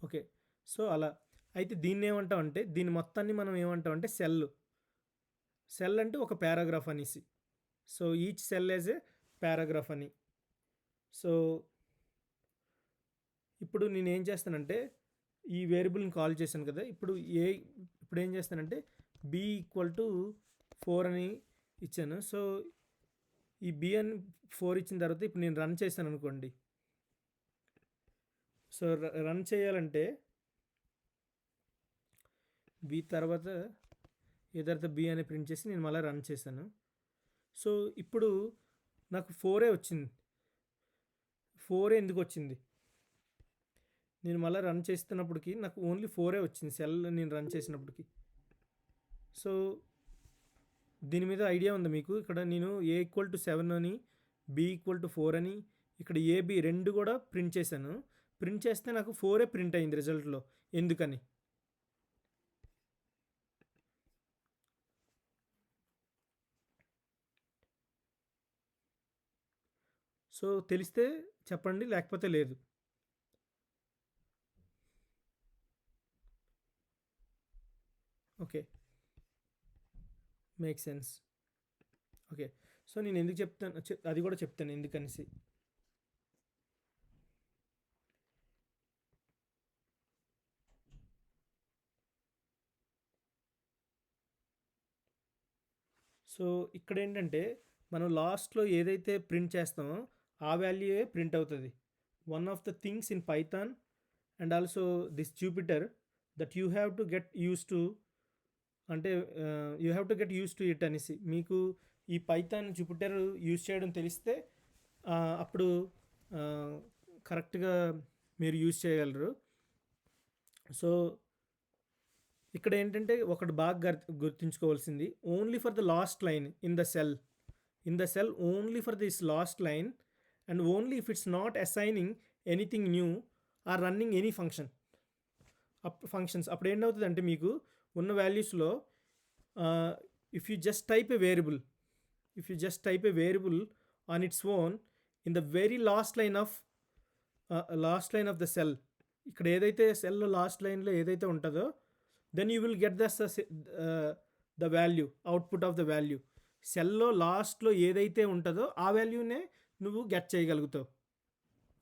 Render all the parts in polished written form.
Okay. So, అలా. అయితే దీన్నేమంటామంటే దీన్ని మొత్తాన్ని మనం ఏమంటామంటే సెల్. సెల్ అంటే ఒక పారాగ్రాఫ్ అనేసి. So, each cell as a paragraph అని. సో, ఇప్పుడు నేనేం చేస్తానంటే ఈ వేరియబుల్‌ని కాల్ చేశాను కదా! ఏ ఇప్పుడేం చేస్తానంటే బి ఈక్వల్ టు 4 అని ఇచ్చాను. సో, ఈ బి అని 4 ఇచ్చిన తర్వాత ఇప్పుడు నేను రన్ చేశాననుకోండి. సో, రన్ చేయాలంటే బి తర్వాత ఏదైతే బి అని ప్రింట్ చేసి నేను మళ్ళీ రన్ చేశాను. సో, ఇప్పుడు నాకు 4 వచ్చింది. 4 ఎందుకు వచ్చింది? నేను మళ్ళీ రన్ చేస్తున్నప్పటికి నాకు ఓన్లీ 4 వచ్చింది సెల్ నేను రన్ చేసినప్పటికి. సో, దీని మీద ఐడియా ఉందా మీకు? ఇక్కడ నేను ఏ ఈక్వల్ టు 7 అని, బి ఈక్వల్ టు 4 అని, ఇక్కడ ఏబి రెండు కూడా ప్రింట్ చేశాను. ప్రింట్ చేస్తే నాకు 4 ప్రింట్ అయింది రిజల్ట్లో. ఎందుకని? సో, తెలిస్తే చెప్పండి, లేకపోతే లేదు. Okay. Make sense. Okay. So, నేను ఎందుకు చెప్తాను అది కూడా చెప్తాను ఎందుకనేసి. సో, ఇక్కడేంటంటే మనం లాస్ట్‌లో ఏదైతే ప్రింట్ చేస్తామో ఆ వాల్యూయే ప్రింట్ అవుతది. One of the things in Python and also this Jupyter that you have to get used to, అంటే you have to get used to it అనేసి. మీకు ఈ పైథాన్ జూపిటర్ యూస్ చేయడం తెలిస్తే అప్పుడు కరెక్ట్‌గా మీరు యూస్ చేయగలరు. సో, ఇక్కడ ఏంటంటే ఒకటి బాగా గుర్తుంచుకోవాల్సింది, only for the last line in the cell only for this last line and only if it's not assigning anything new or running any functions అప్పుడు ఏంటవుతుందంటే మీకు ఉన్న వాల్యూస్లో if you just type a variable on its own in the very last line of the cell, ఇక్కడ ఏదైతే సెల్లో last లైన్లో ఏదైతే ఉంటుందో then you will get the value, output of the value. సెల్లో లాస్ట్లో ఏదైతే ఉంటుందో ఆ వాల్యూనే నువ్వు గెట్ చేయగలుగుతావు.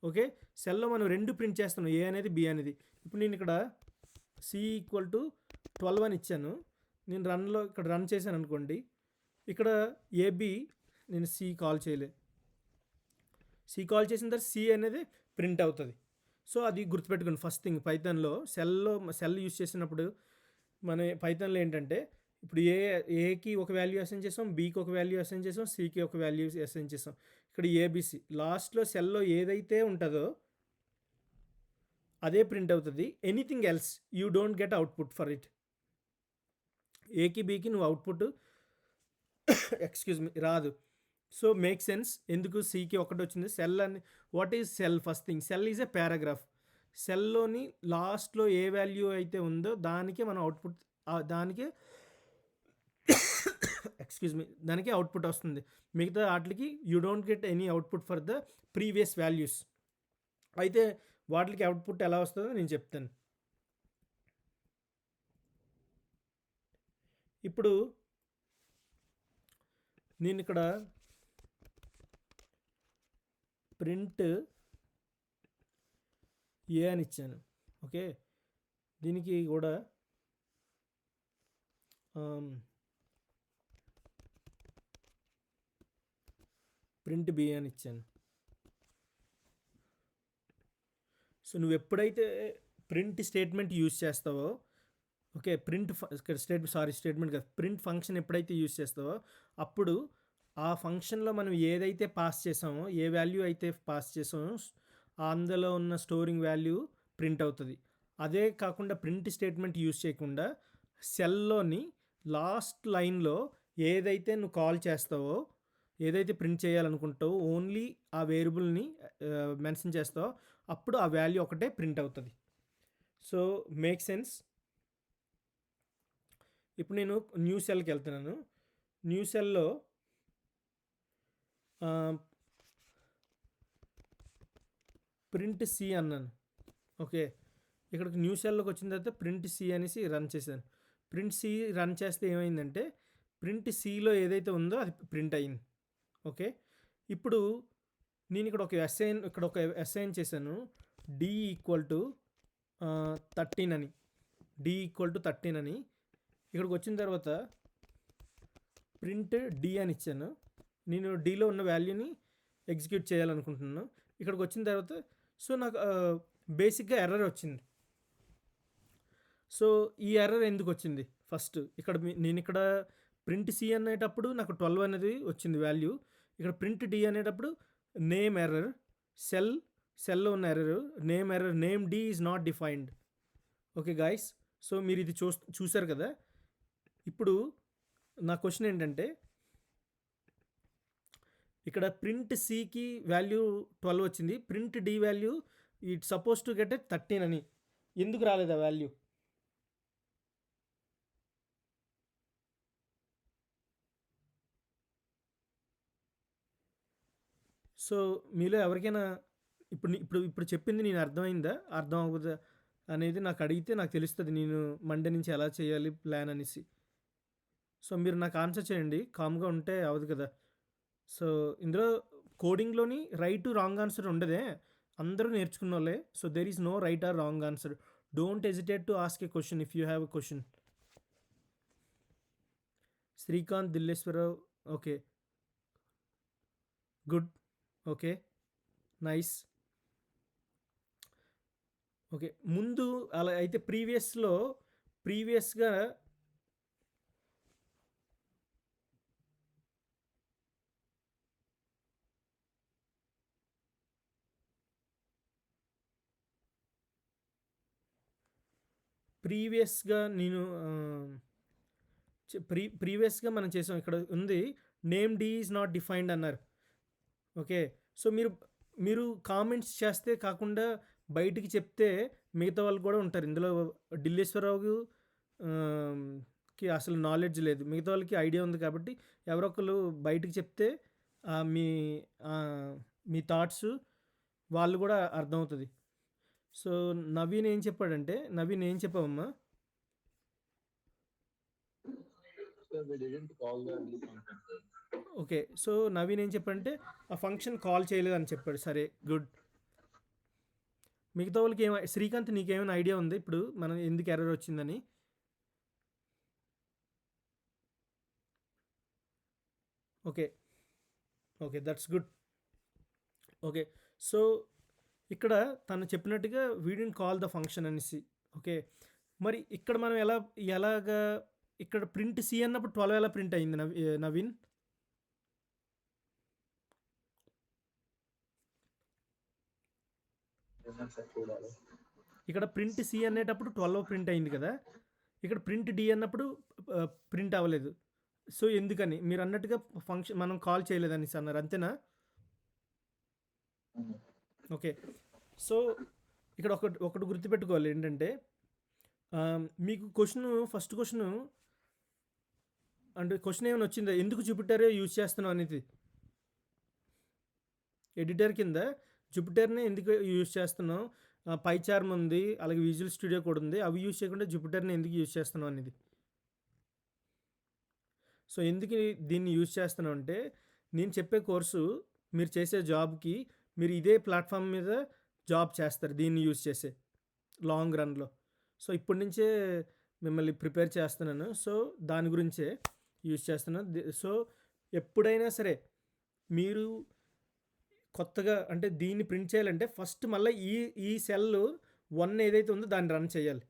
ఓకే. సెల్లో మనం రెండు ప్రింట్ చేస్తున్నాం, ఏ అనేది బి అనేది. ఇప్పుడు నేను ఇక్కడ సి ఈక్వల్ టు 12 అని ఇచ్చాను. నేను ఇక్కడ రన్ చేశాను అనుకోండి. ఇక్కడ ఏబి నేను సి కాల్ చేసిన తర్వాత సి అనేది ప్రింట్ అవుతుంది. సో, అది గుర్తుపెట్టుకోండి ఫస్ట్ థింగ్. పైథాన్లో సెల్ యూస్ చేసినప్పుడు మన పైథాన్లో ఏంటంటే ఇప్పుడు ఏకి ఒక వాల్యూ అసైన్ చేసాం, బీకి ఒక వాల్యూ అసైన్ చేసాం, సికి ఒక వాల్యూ అసైన్ చేసాం. ఇక్కడ ఏబిసి లాస్ట్లో సెల్లో ఏదైతే ఉంటుందో అదే ప్రింట్ అవుతుంది. Anything else you don't get output for it. ఏకి బీకి నువ్వు అవుట్పుట్ రాదు. So, make sense. ఎందుకు సికి ఒకటి వచ్చింది? సెల్ అని, what is cell? First thing, cell is a paragraph. సెల్లోని లాస్ట్లో ఏ వాల్యూ అయితే ఉందో దానికే మనం అవుట్పుట్, దానికే దానికే అవుట్పుట్ వస్తుంది. మిగతా వాటికి you don't get any output for the previous values. అయితే వాటికి అవుట్పుట్ ఎలా వస్తుందో నేను చెప్తాను. ఇప్పుడు నేను ఇక్కడ ప్రింట్ ఏ అని ఇచ్చాను. ఓకే. దీనికి కూడా ప్రింట్ బి అని ఇచ్చాను. సో, నువ్వు ఎప్పుడైతే ప్రింట్ స్టేట్మెంట్ యూజ్ చేస్తావో, ఓకే, స్టేట్మెంట్ కాదు, ప్రింట్ ఫంక్షన్ ఎప్పుడైతే యూజ్ చేస్తావో అప్పుడు ఆ ఫంక్షన్లో మనం ఏదైతే పాస్ చేసామో, ఏ వాల్యూ అయితే పాస్ చేసామో అందులో ఉన్న స్టోరింగ్ వాల్యూ ప్రింట్ అవుతుంది. అదే కాకుండా ప్రింట్ స్టేట్మెంట్ యూజ్ చేయకుండా సెల్లోని లాస్ట్ లైన్లో ఏదైతే నువ్వు కాల్ చేస్తావో, ఏదైతే ప్రింట్ చేయాలనుకుంటావో ఓన్లీ ఆ వేరియబుల్ని మెన్షన్ చేస్తావో అప్పుడు ఆ వాల్యూ ఒకటే ప్రింట్ అవుతుంది. So, make sense. ఇప్పుడు నేను న్యూ సెల్కి వెళ్తున్నాను. న్యూ సెల్లో ప్రింట్ సి అన్నాను. ఓకే. ఇక్కడికి న్యూ సెల్లోకి వచ్చిన తర్వాత ప్రింట్ సి అనేసి రన్ చేశాను. ప్రింట్ సి రన్ చేస్తే ఏమైందంటే ప్రింట్ సిలో ఏదైతే ఉందో అది ప్రింట్ అయింది. ఓకే. ఇప్పుడు నేను ఇక్కడ ఒక అసైన్ చేశాను. డి ఈక్వల్ టు 13 అని. డి ఈక్వల్ టు 13 అని. ఇక్కడికి వచ్చిన తర్వాత ప్రింట్ డి అని ఇచ్చాను. నేను డిలో ఉన్న వాల్యూని ఎగ్జిక్యూట్ చేయాలనుకుంటున్నాను. ఇక్కడికి వచ్చిన తర్వాత సో నాకు బేసిక్గా ఎర్రర్ వచ్చింది. సో ఈ ఎర్రర్ ఎందుకు వచ్చింది? ఫస్ట్ నేను ఇక్కడ ప్రింట్ సి అనేటప్పుడు నాకు 12 అనేది వచ్చింది వాల్యూ. ఇక్కడ ప్రింట్ డి అనేటప్పుడు నేమ్ ఎర్రర్, సెల్లో ఉన్న error, name D is not defined. Okay guys, so మీరు ఇది చూసారు కదా. ఇప్పుడు నా క్వశ్చన్ ఏంటంటే ఇక్కడ ప్రింట్ సికి వాల్యూ 12 వచ్చింది, print D value it suppose to get 13 అని ఎందుకు రాలేదు ఆ వాల్యూ? సో మీలో ఎవరికైనా ఇప్పుడు చెప్పింది నేను అర్థమైందా, అర్థం అవ్వదా అనేది నాకు అడిగితే నాకు తెలుస్తుంది నేను మండే నుంచి ఎలా చేయాలి ప్లాన్ అనేసి. సో మీరు నాకు ఆన్సర్ చేయండి, కామ్గా ఉంటే అవ్వదు కదా. సో ఇందులో కోడింగ్లోని రైట్ రాంగ్ ఆన్సర్ ఉండదే, అందరూ నేర్చుకున్న వాళ్ళే. So there is no right or wrong answer. Don't hesitate to ask a question if you have a question. Srikanth Dilleswararao, okay good, okay nice. Okay, ముందు అలా అయితే ప్రీవియస్గా నేను ప్రీవియస్గా మనం చేసాం. ఇక్కడ ఉంది name D is not defined అన్నారు. ఓకే, సో మీరు కామెంట్స్ చేస్తే కాకుండా బయటికి చెప్తే మిగతా వాళ్ళు కూడా ఉంటారు ఇందులో. ఢిల్లేశ్వరరావుకి అసలు నాలెడ్జ్ లేదు, మిగతా వాళ్ళకి ఐడియా ఉంది. కాబట్టి ఎవరో ఒకరు బయటికి చెప్తే మీ మీ థాట్స్ వాళ్ళు కూడా అర్థమవుతుంది. సో నవీన్ ఏం చెప్పావమ్మా? ఓకే, సో నవీన్ ఏం చెప్పంటే ఆ ఫంక్షన్ కాల్ చేయలేదని చెప్పాడు. సరే గుడ్. మిగతా వాళ్ళకి శ్రీకాంత్ నీకేమైనా ఐడియా ఉంది ఇప్పుడు మనం ఎందుకు ఎర్రర్ వచ్చిందని? Okay, okay that's good. Okay, so ఇక్కడ తను చెప్పినట్టుగా we didn't call the function అనేసి. ఓకే, మరి ఇక్కడ మనం ఎలాగా ఇక్కడ ప్రింట్ సి అన్నప్పుడు 12 ఎలా ప్రింట్ అయింది నవీన్? ఇక్కడ ప్రింట్ సి అనేటప్పుడు 12 ప్రింట్ అయింది కదా, ఇక్కడ ప్రింట్ డి అన్నప్పుడు ప్రింట్ అవ్వలేదు. సో ఎందుకని? మీరు అన్నట్టుగా ఫంక్షన్ మనం కాల్ చేయలేదని అన్నారు, అంతేనా? ఓకే, సో ఇక్కడ ఒకటి గుర్తుపెట్టుకోవాలి ఏంటంటే మీకు ఫస్ట్ క్వశ్చన్ అంటే క్వశ్చన్ ఏమైనా వచ్చిందా, ఎందుకు జూపిటర్ యూజ్ చేస్తున్నావు అనేది? ఎడిటర్ కింద జూపిటర్ని ఎందుకు యూజ్ చేస్తున్నావు, పైచార్మ్ ఉంది, అలాగే విజువల్ స్టూడియో కూడా ఉంది, అవి యూజ్ చేయకుండా జూపిటర్ని ఎందుకు యూజ్ చేస్తున్నావు అనేది. సో ఎందుకు దీన్ని యూజ్ చేస్తున్నావు అంటే నేను చెప్పే కోర్సు మీరు చేసే జాబ్కి మీరు ఇదే ప్లాట్ఫామ్ మీద జాబ్ చేస్తారు దీన్ని యూజ్ చేసే లాంగ్ రన్లో. సో ఇప్పటి నుంచే మిమ్మల్ని ప్రిపేర్ చేస్తున్నాను. సో దాని గురించే యూజ్ చేస్తున్నాను. సో ఎప్పుడైనా సరే మీరు కొత్తగా అంటే దీన్ని ప్రింట్ చేయాలంటే ఫస్ట్ మళ్ళీ ఈ సెల్ 1 ఏదైతే ఉందో దాన్ని రన్ చేయాలి.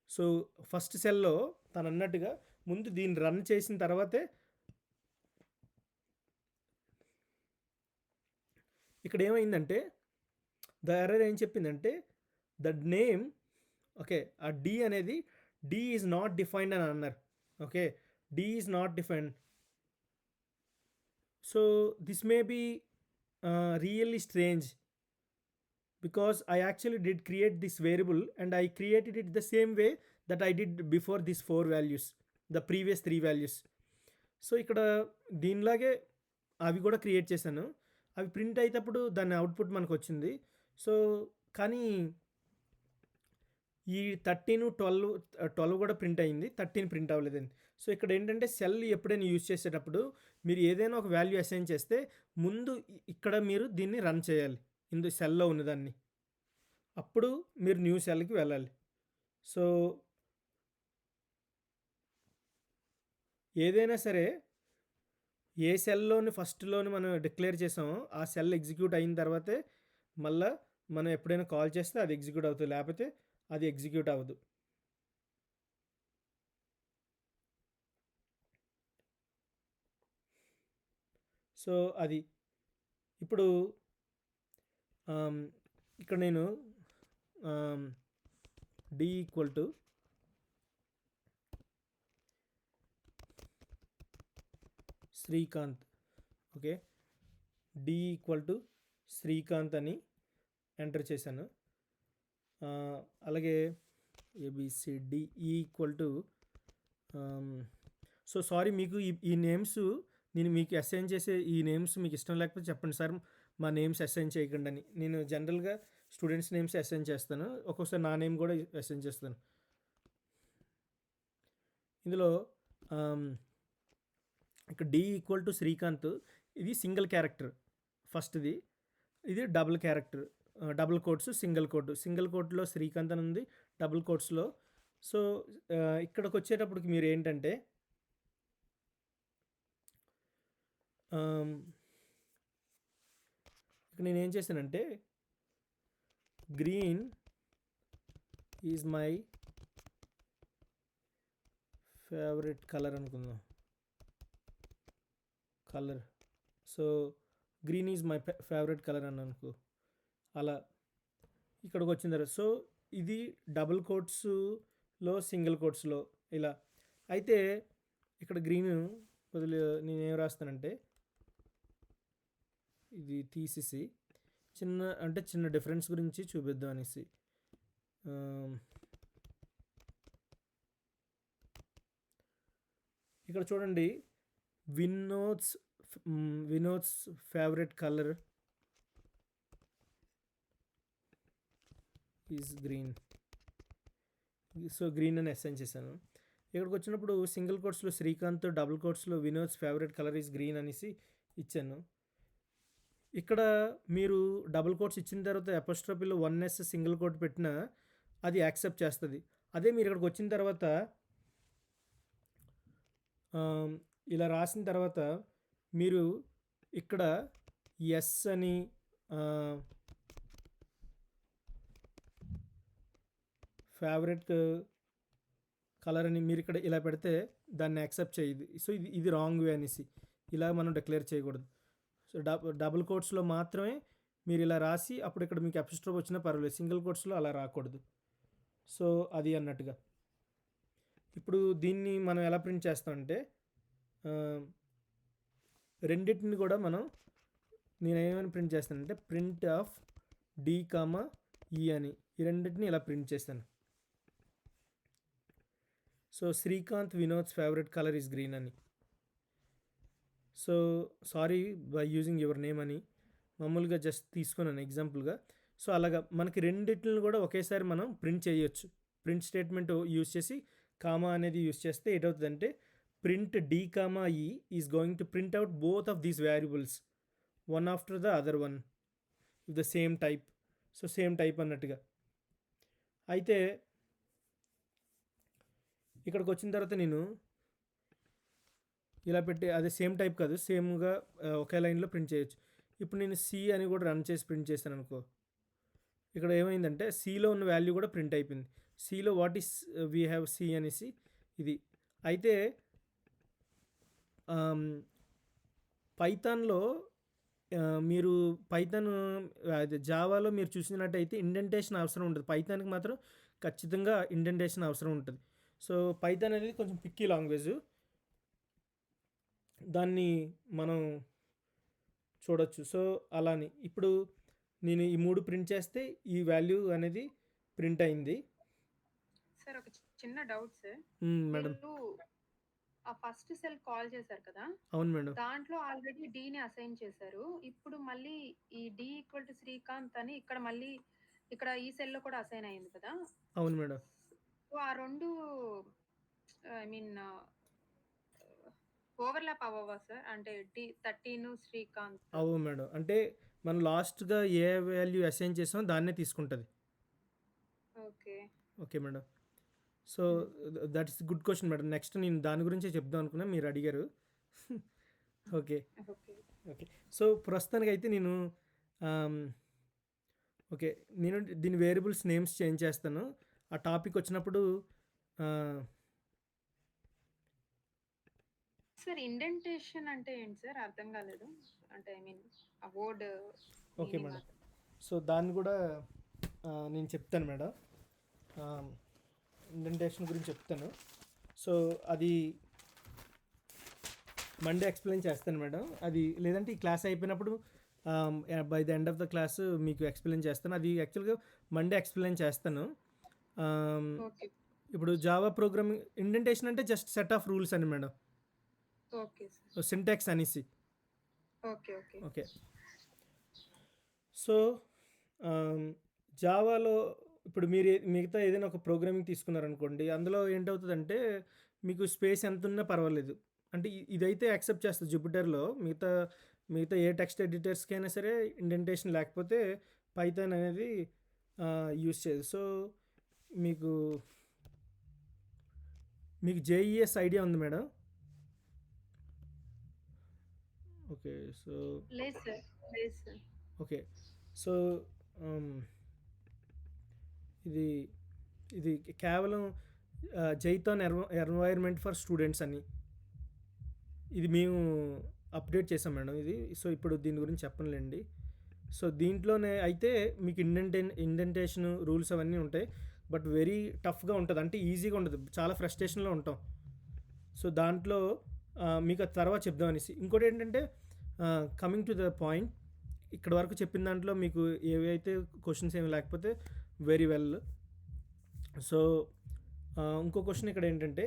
సో ఫస్ట్ సెల్లో తను అన్నట్టుగా ముందు దీన్ని రన్ చేసిన తర్వాతే ఇక్కడ ఏమైందంటే ద ఎర్రర్ ఏం చెప్పిందంటే ద నేమ్, ఓకే ఆ డి అనేది డి ఈజ్ నాట్ డిఫైన్డ్ అని అన్నారు. Okay, D is not defined. So this may be really strange because I actually did create this variable and I created it the same way that I did before these 4 values, the previous 3 values. So ఇక్కడ దీనిలాగే అవి కూడా create చేశాను. అవి print అయినప్పుడు దాని output మనకు వచ్చింది. So కానీ ఈ 12 కూడా ప్రింట్ అయింది, 13 ప్రింట్ అవ్వలేదండి. సో ఇక్కడ ఏంటంటే సెల్ ఎప్పుడైనా యూజ్ చేసేటప్పుడు మీరు ఏదైనా ఒక వాల్యూ అసైన్ చేస్తే ముందు ఇక్కడ మీరు దీన్ని రన్ చేయాలి, సెల్లో ఉన్నదాన్ని. అప్పుడు మీరు న్యూ సెల్కి వెళ్ళాలి. సో ఏదైనా సరే ఏ సెల్లోని ఫస్ట్లోని మనం డిక్లేర్ చేసామో ఆ సెల్ ఎగ్జిక్యూట్ అయిన తర్వాతే మళ్ళీ మనం ఎప్పుడైనా కాల్ చేస్తే అది ఎగ్జిక్యూట్ అవుతుంది, లేకపోతే అది ఎగ్జిక్యూట్ అవ్వదు. సో అది ఇప్పుడు ఇక్కడ నేను D equal to Srikanth, okay, D equal to Srikanth అని ఎంటర్ చేశాను. అలాగే ABCD equal to so sorry, మీకు ఈ నేమ్స్ నేను మీకు అసైన్ చేసే ఈ నేమ్స్ మీకు ఇష్టం లేకపోతే చెప్పండి సార్, మా నేమ్స్ అసైన్ చేయకండి అని. నేను జనరల్గా స్టూడెంట్స్ నేమ్స్ అసైన్ చేస్తాను, ఒక్కొక్కసారి నా నేమ్ కూడా అసైన్ చేస్తాను. ఇందులో ఇక్కడ డి ఈక్వల్ టు శ్రీకాంత్, ఇది సింగిల్ క్యారెక్టర్ ఫస్ట్ది, ఇది double character, double quotes, single కోట్లో శ్రీకాంత్ అని ఉంది, డబుల్ కోట్స్లో. సో ఇక్కడికి వచ్చేటప్పటికి మీరు ఏంటంటే ఇక్కడ నేను ఏం చేశానంటే green is my favourite colour అనుకుందాం, colour. So green is my favourite colour అని అనుకో. అలా ఇక్కడికి వచ్చిన తర్వాత సో ఇది డబుల్ కోట్స్లో, సింగిల్ కోట్స్లో ఇలా. అయితే ఇక్కడ గ్రీన్ బదులు నేనేం రాస్తానంటే ఇది తీసేసి చిన్న డిఫరెన్స్ గురించి చూపిద్దాం అనేసి. ఇక్కడ చూడండి, Vinod's favourite colour is green. So green అని అసైన్ చేశాను. ఇక్కడికి వచ్చినప్పుడు సింగిల్ కోట్స్లో శ్రీకాంత్, డబుల్ కోట్స్లో Vinod's favourite colour is green అనేసి ఇచ్చాను. ఇక్కడ మీరు డబుల్ కోట్స్ ఇచ్చిన తర్వాత అపోస్ట్రోఫీలో 1s సింగిల్ కోట్ పెట్టినా అది యాక్సెప్ట్ చేస్తుంది. అదే మీరు ఇక్కడికి వచ్చిన తర్వాత ఇలా రాసిన తర్వాత మీరు ఇక్కడ ఎస్ అని ఫేవరెట్ కలర్ అని మీరు ఇక్కడ ఇలా పెడితే దాన్ని యాక్సెప్ట్ చేయదు. సో ఇది రాంగ్ వే అనేసి ఇలా మనం డిక్లేర్ చేయకూడదు. సో డబుల్ కోట్స్లో మాత్రమే మీరు ఇలా రాసి అప్పుడు ఇక్కడ మీకు అపోస్ట్రోఫ్ వచ్చినా పర్వాలేదు, సింగిల్ కోట్స్లో అలా రాకూడదు. సో అది అన్నట్టుగా. ఇప్పుడు దీన్ని మనం ఎలా ప్రింట్ చేస్తామంటే రెండింటిని కూడా నేనేమైనా ప్రింట్ చేస్తానంటే ప్రింట్ ఆఫ్ డి కామా ఈ అని ఈ రెండింటిని ఇలా ప్రింట్ చేస్తాను. So Srikanth Vinod's favourite colour is green అని. So sorry by using your name అని మామూలుగా జస్ట్ తీసుకున్నాను ఎగ్జాంపుల్గా. సో అలాగా మనకి రెండింటిని కూడా ఒకేసారి మనం ప్రింట్ చేయొచ్చు. ప్రింట్ స్టేట్మెంట్ యూజ్ చేసి కామా అనేది యూజ్ చేస్తే ఏటవుతుందంటే ప్రింట్ డి కామా ఈ is going to print out both of these variables one after the other one with the same type. So same type అన్నట్టుగా. అయితే ఇక్కడికి వచ్చిన తర్వాత నేను ఇలా పెట్టి అదే సేమ్ టైప్ కాదు, సేమ్గా ఒకే లైన్లో ప్రింట్ చేయొచ్చు. ఇప్పుడు నేను సి అని కూడా రన్ చేసి ప్రింట్ చేశాను అనుకో, ఇక్కడ ఏమైందంటే సిలో ఉన్న వాల్యూ కూడా ప్రింట్ అయిపోయింది. సిలో what is we have C అనేసి ఇది. అయితే పైథాన్లో మీరు జావాలో మీరు చూసినట్టయితే ఇండెంటేషన్ అవసరం ఉంటుంది, పైథాన్కి మాత్రం ఖచ్చితంగా ఇండెంటేషన్ అవసరం ఉంటుంది. సో పైథాన్ అనేది కొంచెం పిక్కీ లాంగ్వేజ్, దాన్ని మనం చూడొచ్చు. సో అలాని ఇప్పుడు నేను ఈ 3 ప్రింట్ చేస్తే ఈ వాల్యూ అనేది ప్రింట్ అయింది. సార్ ఒక చిన్న డౌట్ సార్, మేడం. ఆ ఫస్ట్ సెల్ కాల్ చేశారు కదా! అవును మేడం. దాంట్లో ఆల్రెడీ డీని అసైన్ చేశారు. ఇప్పుడు మళ్ళీ ఈ డి ఈక్వల్ టు శ్రీకాంత్ అని ఇక్కడ ఈ సెల్‌లో కూడా అసైన్ అయింది కదా! అవును మేడం. సో, ఆ 2 ఐ మీన్ ఓవర్‌లాప్ అవ్వవా సార్? అంటే 13 శ్రీకాంత్. అవ్వవు మేడం. అంటే మనం లాస్ట్‌గా ఏ వాల్యూ అసైన్ చేసామో దాన్నే తీసుకుంటది. ఓకే. Okay madam. సో, హ్మ్. That is good question madam. Next నేను దాని గురించే చెప్దాం అనుకున్నా. మీరు అడిగారు. ఓకే. ఓకే. ఓకే. సో, ప్రస్తుతానికైతే నేను ఆహ్, ఓకే. నేను దీని వేరియబుల్స్ నేమ్స్ చేంజ్ చేస్తాను. ఆ టాపిక్ వచ్చినప్పుడు ఆహ్, సార్ ఇండెంటేషన్ అంటే ఏంటి సార్? అర్థం కాలేదు. అంటే ఐ మీన్ ఆ వర్డ్ ఓకే మీనింగ్ మేడం. అది. సో, దాన్ని కూడా నేను చెప్తాను మేడం. ఆహ్, ఇండెంటేషన్ గురించి చెప్తాను. సో, అది మండే ఎక్స్‌ప్లెయిన్ చేస్తాను మేడం. అది లేదంటే ఈ క్లాస్ అయిపోయినప్పుడు by the end of the class మీకు ఎక్స్‌ప్లెయిన్ చేస్తాను. అది యాక్చువల్‌గా మండే ఎక్స్‌ప్లెయిన్ చేస్తాను. ఆహ్, ఓకే. ఇప్పుడు జావా ప్రోగ్రామింగ్ ఇండెంటేషన్ అంటే జస్ట్ సెట్ ఆఫ్ రూల్స్ అని మేడం. Okay sir. సింటాక్స్ అనేసి. ఓకే. ఓకే. ఓకే. సో, ఆహ్, జావాలో ఇప్పుడు మీరు మిగతా ఏదైనా ఒక ప్రోగ్రామింగ్ తీసుకున్నారనుకోండి. అందులో ఏంటవుతదంటే మీకు స్పేస్ ఎంతున్నా పర్వాలేదు. అంటే ఇదైతే యాక్సెప్ట్ చేస్తది జుపిటర్‌లో. మిగతా మిగతా ఏ టెక్స్ట్ ఎడిటర్స్‌కైనా సరే ఇండెంటేషన్ లేకపోతే పైథాన్ అనేది యూజ్ చేయదు. సో, మీకు మీకు జేఈఎస్ ఐడియా ఉంది మేడం? ఓకే. సో, లేదు సార్. లేదు సార్. ఓకే. సో, హ్మ్. ఇది ఇది కేవలం జైథాన్ ఎన్వైర్న్మెంట్ ఫర్ స్టూడెంట్స్ అని ఇది మేము అప్డేట్ చేసాం మేడం ఇది. సో, ఇప్పుడు దీని గురించి చెప్పనులేండి. సో, దీంట్లోనే అయితే మీకు ఇండెంటేషన్ రూల్స్ అవన్నీ ఉంటాయి. బట్ వెరీ టఫ్‌గా ఉంటది. అంటే ఈజీగా ఉండదు. చాలా ఫ్రస్ట్రేషన్‌లో ఉంటాం. సో, దాంట్లో మీకు అది తర్వాత చెప్దామనేసి. ఇంకోటేంటంటే కమింగ్ టు ద పాయింట్ ఇక్కడి వరకు చెప్పిన దాంట్లో మీకు ఏవైతే క్వెషన్స్ ఏమి లేకపోతే వెరీ వెల్. సో, ఇంకో క్వెషన్ ఇక్కడ ఏంటంటే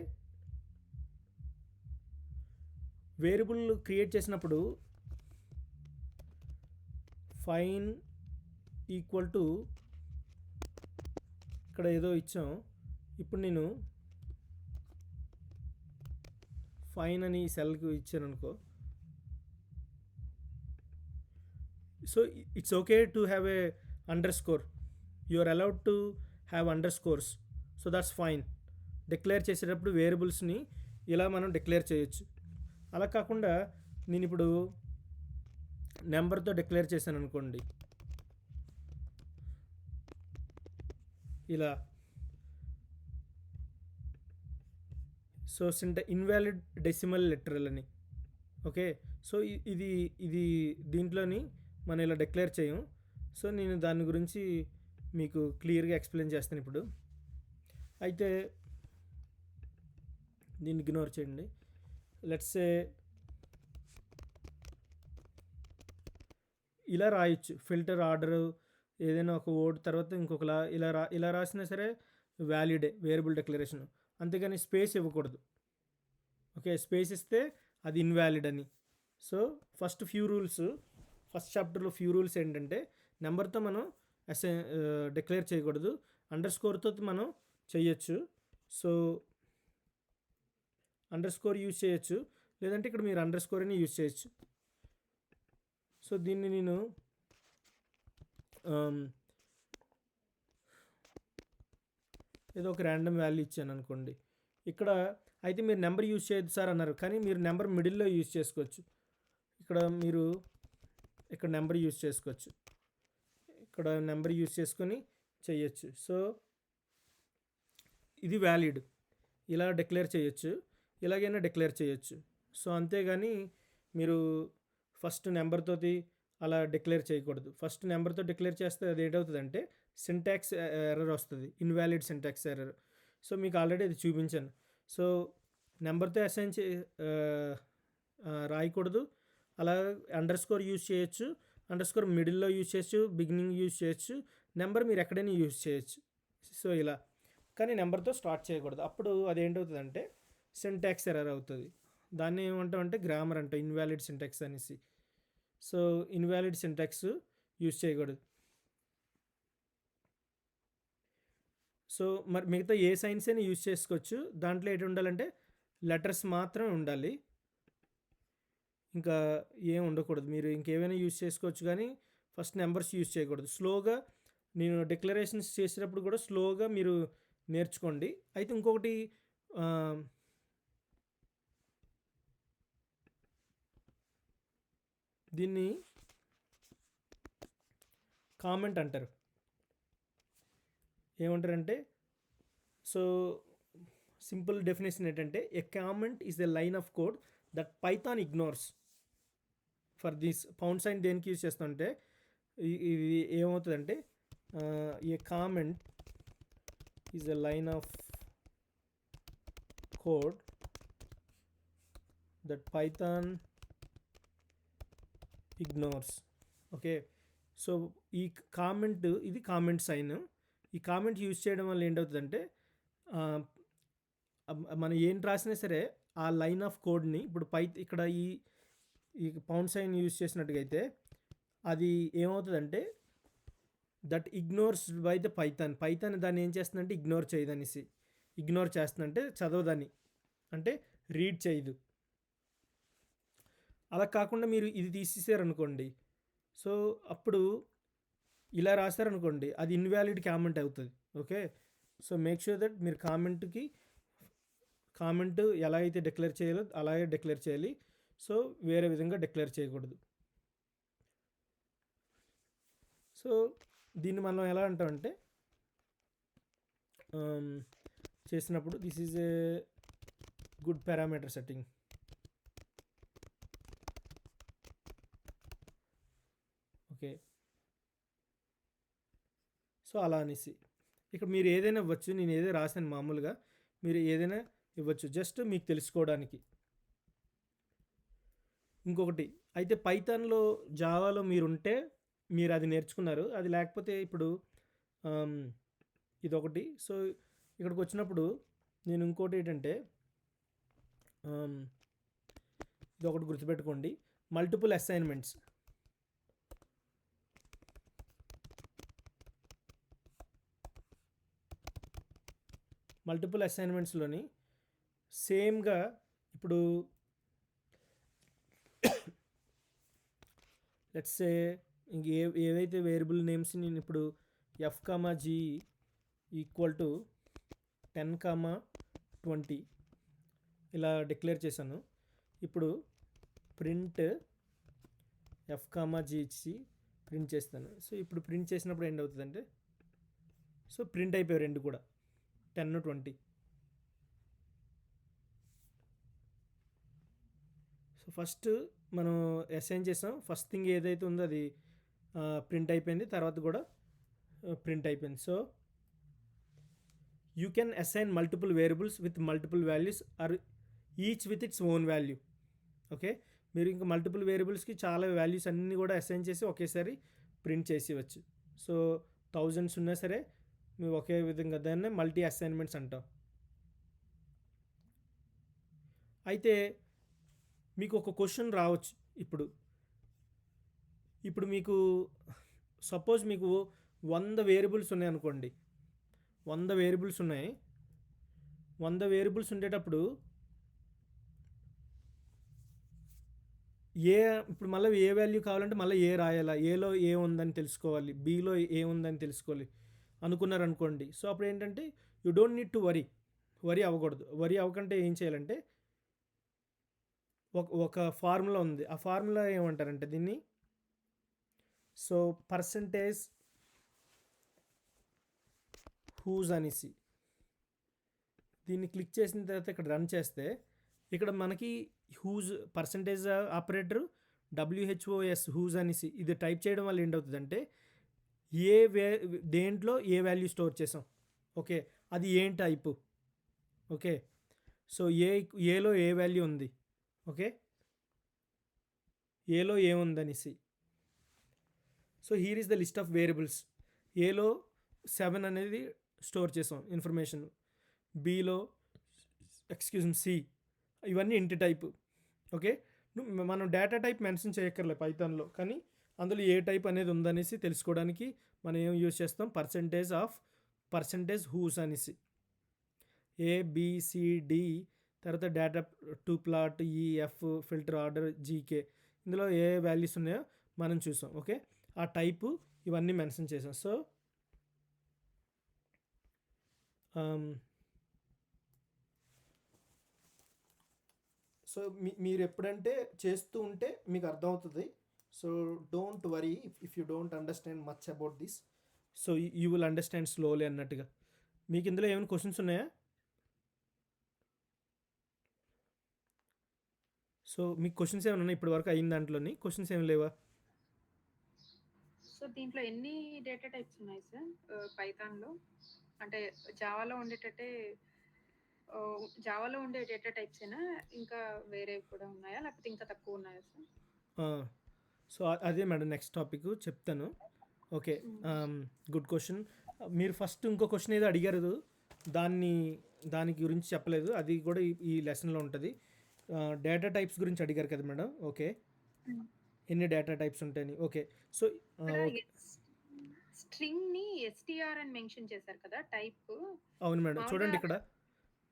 వేరియబుల్ క్రియేట్ చేసినప్పుడు ఫైన్ ఈక్వల్ టు ఇక్కడ ఏదో ఇచ్చాం. ఇప్పుడు నేను ఫైన్ అని సెల్‌కి ఇచ్చాననుకో. So, it's okay to have a underscore. You are allowed to have underscores. So, that's fine. Declare చేసేటప్పుడు వేరియబుల్స్ని ఇలా మనం డిక్లేర్ చేయొచ్చు. అలా కాకుండా నేను ఇప్పుడు నెంబర్తో డిక్లేర్ చేశాను అనుకోండి. ఇలా సో ఇన్వాలిడ్ డెసిమల్ లిటరల్ అని. ఓకే. సో, ఇది ఇది దీంట్లోని మనం ఇలా డిక్లేర్ చేయం. సో, నేను దాని గురించి మీకు క్లియర్‌గా ఎక్స్‌ప్లెయిన్ చేస్తాను ఇప్పుడు. అయితే దీన్ని ఇగ్నోర్ చేయండి. లెట్స్ సే ఇలా రాయొచ్చు. ఫిల్టర్ ఆర్డర్ ఏదైనా ఒక వర్డ్ తర్వాత ఇంకొకలా ఇలా రాసినా సరే వాలిడే వేరియబుల్ డిక్లరేషన్. అంతేగాని స్పేస్ ఇవ్వకూడదు. ఓకే. స్పేస్ ఇస్తే అది ఇన్వాలిడ్ అని. సో, ఫస్ట్ చాప్టర్‌లో ఫ్యూ రూల్స్ ఏంటంటే నెంబర్‌తో మనం డిక్లేర్ చేయకూడదు. అండర్ స్కోర్‌తో మనం చేయొచ్చు. సో, అండర్ స్కోర్ యూజ్ చేయొచ్చు. లేదంటే ఇక్కడ మీరు అండర్ స్కోర్ అని యూజ్ చేయొచ్చు. సో, దీన్ని నేను ఆహ్, ఏదో ఒక ర్యాండమ్ వాల్యూ ఇచ్చాను అనుకోండి. ఇక్కడ అయితే మీరు నెంబర్ యూజ్ చేయొద్దు సార్ అన్నారు. కానీ మీరు నెంబర్ మిడిల్‌లో యూజ్ చేసుకోవచ్చు. ఇక్కడ మీరు ఇక్కడ నెంబర్ యూజ్ చేసుకోవచ్చు. ఇక్కడ నెంబర్ యూజ్ చేసుకొని చేయొచ్చు. సో, ఇది వ్యాలిడ్. ఇలా డిక్లేర్ చేయొచ్చు. ఇలాగైనా డిక్లేర్ చేయొచ్చు. సో, అంతేగాని మీరు ఫస్ట్ నెంబర్‌తోటి అలా డిక్లేర్ చేయకూడదు. ఫస్ట్ నెంబర్‌తో డిక్లేర్ చేస్తే అది ఏంటవుతదంటే సింటాక్స్ ఎర్రర్ వస్తది. Invalid syntax error. సో, మీకు ఆల్రెడీ అది చూపించాను. సో, నెంబర్‌తో అసైన్ ఆహ్, రాయకూడదు. అలా అండర్ స్కోర్ యూజ్ చేయొచ్చు. అండర్ స్కోర్ మిడిల్‌లో యూజ్ చేయొచ్చు. బిగినింగ్ యూజ్ చేయొచ్చు. నెంబర్ మీరు ఎక్కడైనా యూజ్ చేయొచ్చు. సో, ఇలా. కానీ నెంబర్‌తో స్టార్ట్ చేయకూడదు. అప్పుడు అదేంటవుతదంటే సింటాక్స్ ఎర్రర్ అవుతుంది. దాన్ని ఏమంటామంటే గ్రామర్ అంటాం, ఇన్వాలిడ్ సింటాక్స్ అనేసి. సో ఇన్వాలిడ్ సింటాక్స్ యూజ్ చేయకూడదు. సో మరి మిగతా ఏ సైన్స్ అయినా యూజ్ చేసుకోవచ్చు. దాంట్లో ఏంటి ఉండాలంటే లెటర్స్ మాత్రమే ఉండాలి, ఇంకా ఏం ఉండకూడదు. మీరు ఇంకేమైనా యూజ్ చేసుకోవచ్చు కానీ ఫస్ట్ నెంబర్స్ యూజ్ చేయకూడదు. స్లోగా నేను డిక్లరేషన్స్ చేసేటప్పుడు కూడా స్లోగా మీరు నేర్చుకోండి. అయితే ఇంకొకటి దీన్ని కామెంట్ అంటారు. ఏమంటారంటే, సో సింపుల్ డెఫినేషన్ ఏంటంటే a comment is a line of code that Python ignores. For this pound sign దేనికి యూజ్ చేస్తుంటే ఇది ఏమవుతుందంటే a comment is a line of code that Python ignores. Okay, so ఈ comment, ఇది comment sign. ఈ comment use చేయడం వల్ల ఏంటవుతుందంటే మనం ఏం రాసినా సరే ఆ లైన్ ఆఫ్ కోడ్ని ఇప్పుడు ఇక్కడ ఈ పౌండ్ సైన్ యూజ్ చేసినట్టుగా అయితే అది ఏమవుతుందంటే that ignores by the Python దాన్ని ఏం చేస్తుందంటే ఇగ్నోర్ చేయదనేసి. ఇగ్నోర్ చేస్తుందంటే చదవదని, అంటే రీడ్ చేయదు. అలా కాకుండా మీరు ఇది తీసేసారనుకోండి, సో అప్పుడు ఇలా రాశారనుకోండి అది ఇన్వాలిడ్ కామెంట్ అవుతుంది. Okay, so make sure that మీరు కామెంట్ ఎలా అయితే డిక్లేర్ చేయాలో అలాగే డిక్లేర్ చేయాలి. సో వేరే విధంగా డిక్లేర్ చేయకూడదు. సో దీన్ని మనం ఎలా అంటామంటే చేసినప్పుడు this is a good parameter setting. Okay, so అలా అనేసి ఇక్కడ మీరు ఏదైనా ఇవ్వచ్చు. నేను ఏదైనా రాశాను మామూలుగా, మీరు ఏదైనా ఇవ్వచ్చు జస్ట్ మీకు తెలుసుకోవడానికి. ఇంకొకటి అయితే పైథాన్లో జావాలో మీరుంటే మీరు అది నేర్చుకున్నారు, అది లేకపోతే ఇప్పుడు ఇదొకటి. సో ఇక్కడికి వచ్చినప్పుడు నేను ఇంకోటి ఏంటంటే ఇదొకటి గుర్తుపెట్టుకోండి, మల్టిపుల్ అసైన్మెంట్స్. మల్టిపుల్ అసైన్మెంట్స్లోని సేమ్గా ఇప్పుడు లెట్స్ సే ఇంక ఏవైతే వేరియబుల్ నేమ్స్ నేను ఇప్పుడు f,g ఈక్వల్ టు 10,20 ఇలా డిక్లేర్ చేశాను. ఇప్పుడు ప్రింట్ f,g ఇచ్చి ప్రింట్ చేస్తాను. సో ఇప్పుడు ప్రింట్ చేసినప్పుడు ఏంటి అవుతుందంటే, సో ప్రింట్ అయిపోయాయి రెండు కూడా 10, 20. సో ఫస్ట్ మనం అసైన్ చేసాం, ఫస్ట్ థింగ్ ఏదైతే ఉందో అది ప్రింట్ అయిపోయింది, తర్వాత కూడా ప్రింట్ అయిపోయింది. So you can assign multiple variables with multiple values or each with its own value. Okay, మీరు ఇంకా మల్టిపుల్ వేరియబుల్స్కి చాలా వాల్యూస్ అన్నీ కూడా అసైన్ చేసి ఒకేసారి ప్రింట్ చేసి ఇవ్వచ్చు. సో 1000s ఉన్నా సరే మేము ఒకే విధంగా దాన్ని మల్టీ అసైన్మెంట్స్ అంటాం. అయితే మీకు ఒక క్వశ్చన్ రావచ్చు. ఇప్పుడు మీకు సపోజ్ మీకు 100 వేరియబుల్స్ ఉన్నాయి అనుకోండి. 100 వేరియబుల్స్ ఉన్నాయి. 100 వేరియబుల్స్ ఉండేటప్పుడు ఇప్పుడు మళ్ళీ ఏ వాల్యూ కావాలంటే మళ్ళీ ఏ రాయాలా, ఏలో ఏ ఉందని తెలుసుకోవాలి, బీలో ఏ ఉందని తెలుసుకోవాలి అనుకున్నారనుకోండి. సో అప్పుడు ఏంటంటే you don't need to worry అవ్వకూడదు. వరీ అవ్వకంటే ఏం చేయాలంటే ఒక ఫార్ములా ఉంది. ఆ ఫార్ములా ఏమంటారంటే దీన్ని, సో పర్సంటేజ్ హూజ్ అనేసి దీన్ని క్లిక్ చేసిన తర్వాత ఇక్కడ రన్ చేస్తే ఇక్కడ మనకి whos percentage operator WHOS whos అనేసి ఇది టైప్ చేయడం వల్ల ఏంటవుతుందంటే దేంట్లో ఏ వాల్యూ స్టోర్ చేసాం, ఓకే అది ఏం టైపు. ఓకే, సో ఏలో ఏ వాల్యూ ఉంది, ఓకే ఏలో ఏముందనేసి. So here is the list of variables. ఏలో 7 అనేది స్టోర్ చేసాం ఇన్ఫర్మేషన్, బీలో ఎక్స్క్యూజ్ మీ సి, ఇవన్నీ ఇంటి టైప్. ఓకే, మనం డేటా టైప్ మెన్షన్ చేయక్కర్లే పైథాన్లో, కానీ అందులో ఏ టైప్ అనేది ఉందనేసి తెలుసుకోవడానికి మనం ఏం యూజ్ చేస్తాం, పర్సంటేజ్ హూస్ అనేసి ఏబిసిడి, తర్వాత data to plot EF filter order GK, ఇందులో ఏ వాల్యూస్ ఉన్నాయో మనం చూసాం. ఓకే, ఆ టైపు ఇవన్నీ మెన్షన్ చేసాం. సో సో మీరు ఎప్పుడంటే చేస్తూ ఉంటే మీకు అర్థమవుతుంది. So don't worry if you don't understand much about this. So you will understand slowly అన్నట్టుగా. మీకు ఇందులో ఏమైనా క్వశ్చన్స్ ఉన్నాయా? సో మీకు క్వశ్చన్స్ ఏమైనా ఉన్నాయి ఇప్పటి వరకు అయిన దాంట్లోని? క్వశ్చన్స్ ఏమి లేవా? సో దీంట్లో ఎన్ని డేటా టైప్స్ ఉన్నాయి సార్ పైథాన్లో? అంటే జావాలో ఉండేటట్టే జావాలో ఉండే డేటా టైప్సేనా, ఇంకా వేరేవి కూడా ఉన్నాయా, లేకపోతే ఇంకా తక్కువ ఉన్నాయా సార్? సో అదే మేడం నెక్స్ట్ టాపిక్ చెప్తాను. Okay, good question. మీరు ఫస్ట్ ఇంకో క్వశ్చన్ ఏదో అడిగారు, దాని గురించి చెప్పలేదు, అది కూడా ఈ లెసన్లో ఉంటుంది. డేటా టైప్స్ గురించి అడిగారు కదా మేడం. ఓకే, ఎన్ని డేటా టైప్స్ ఉంటాయని. ఓకే, సో స్ట్రింగ్ ని ఎస్టిఆర్ అని మెన్షన్ చేశారు కదా టైప్. అవును మేడం, చూడండి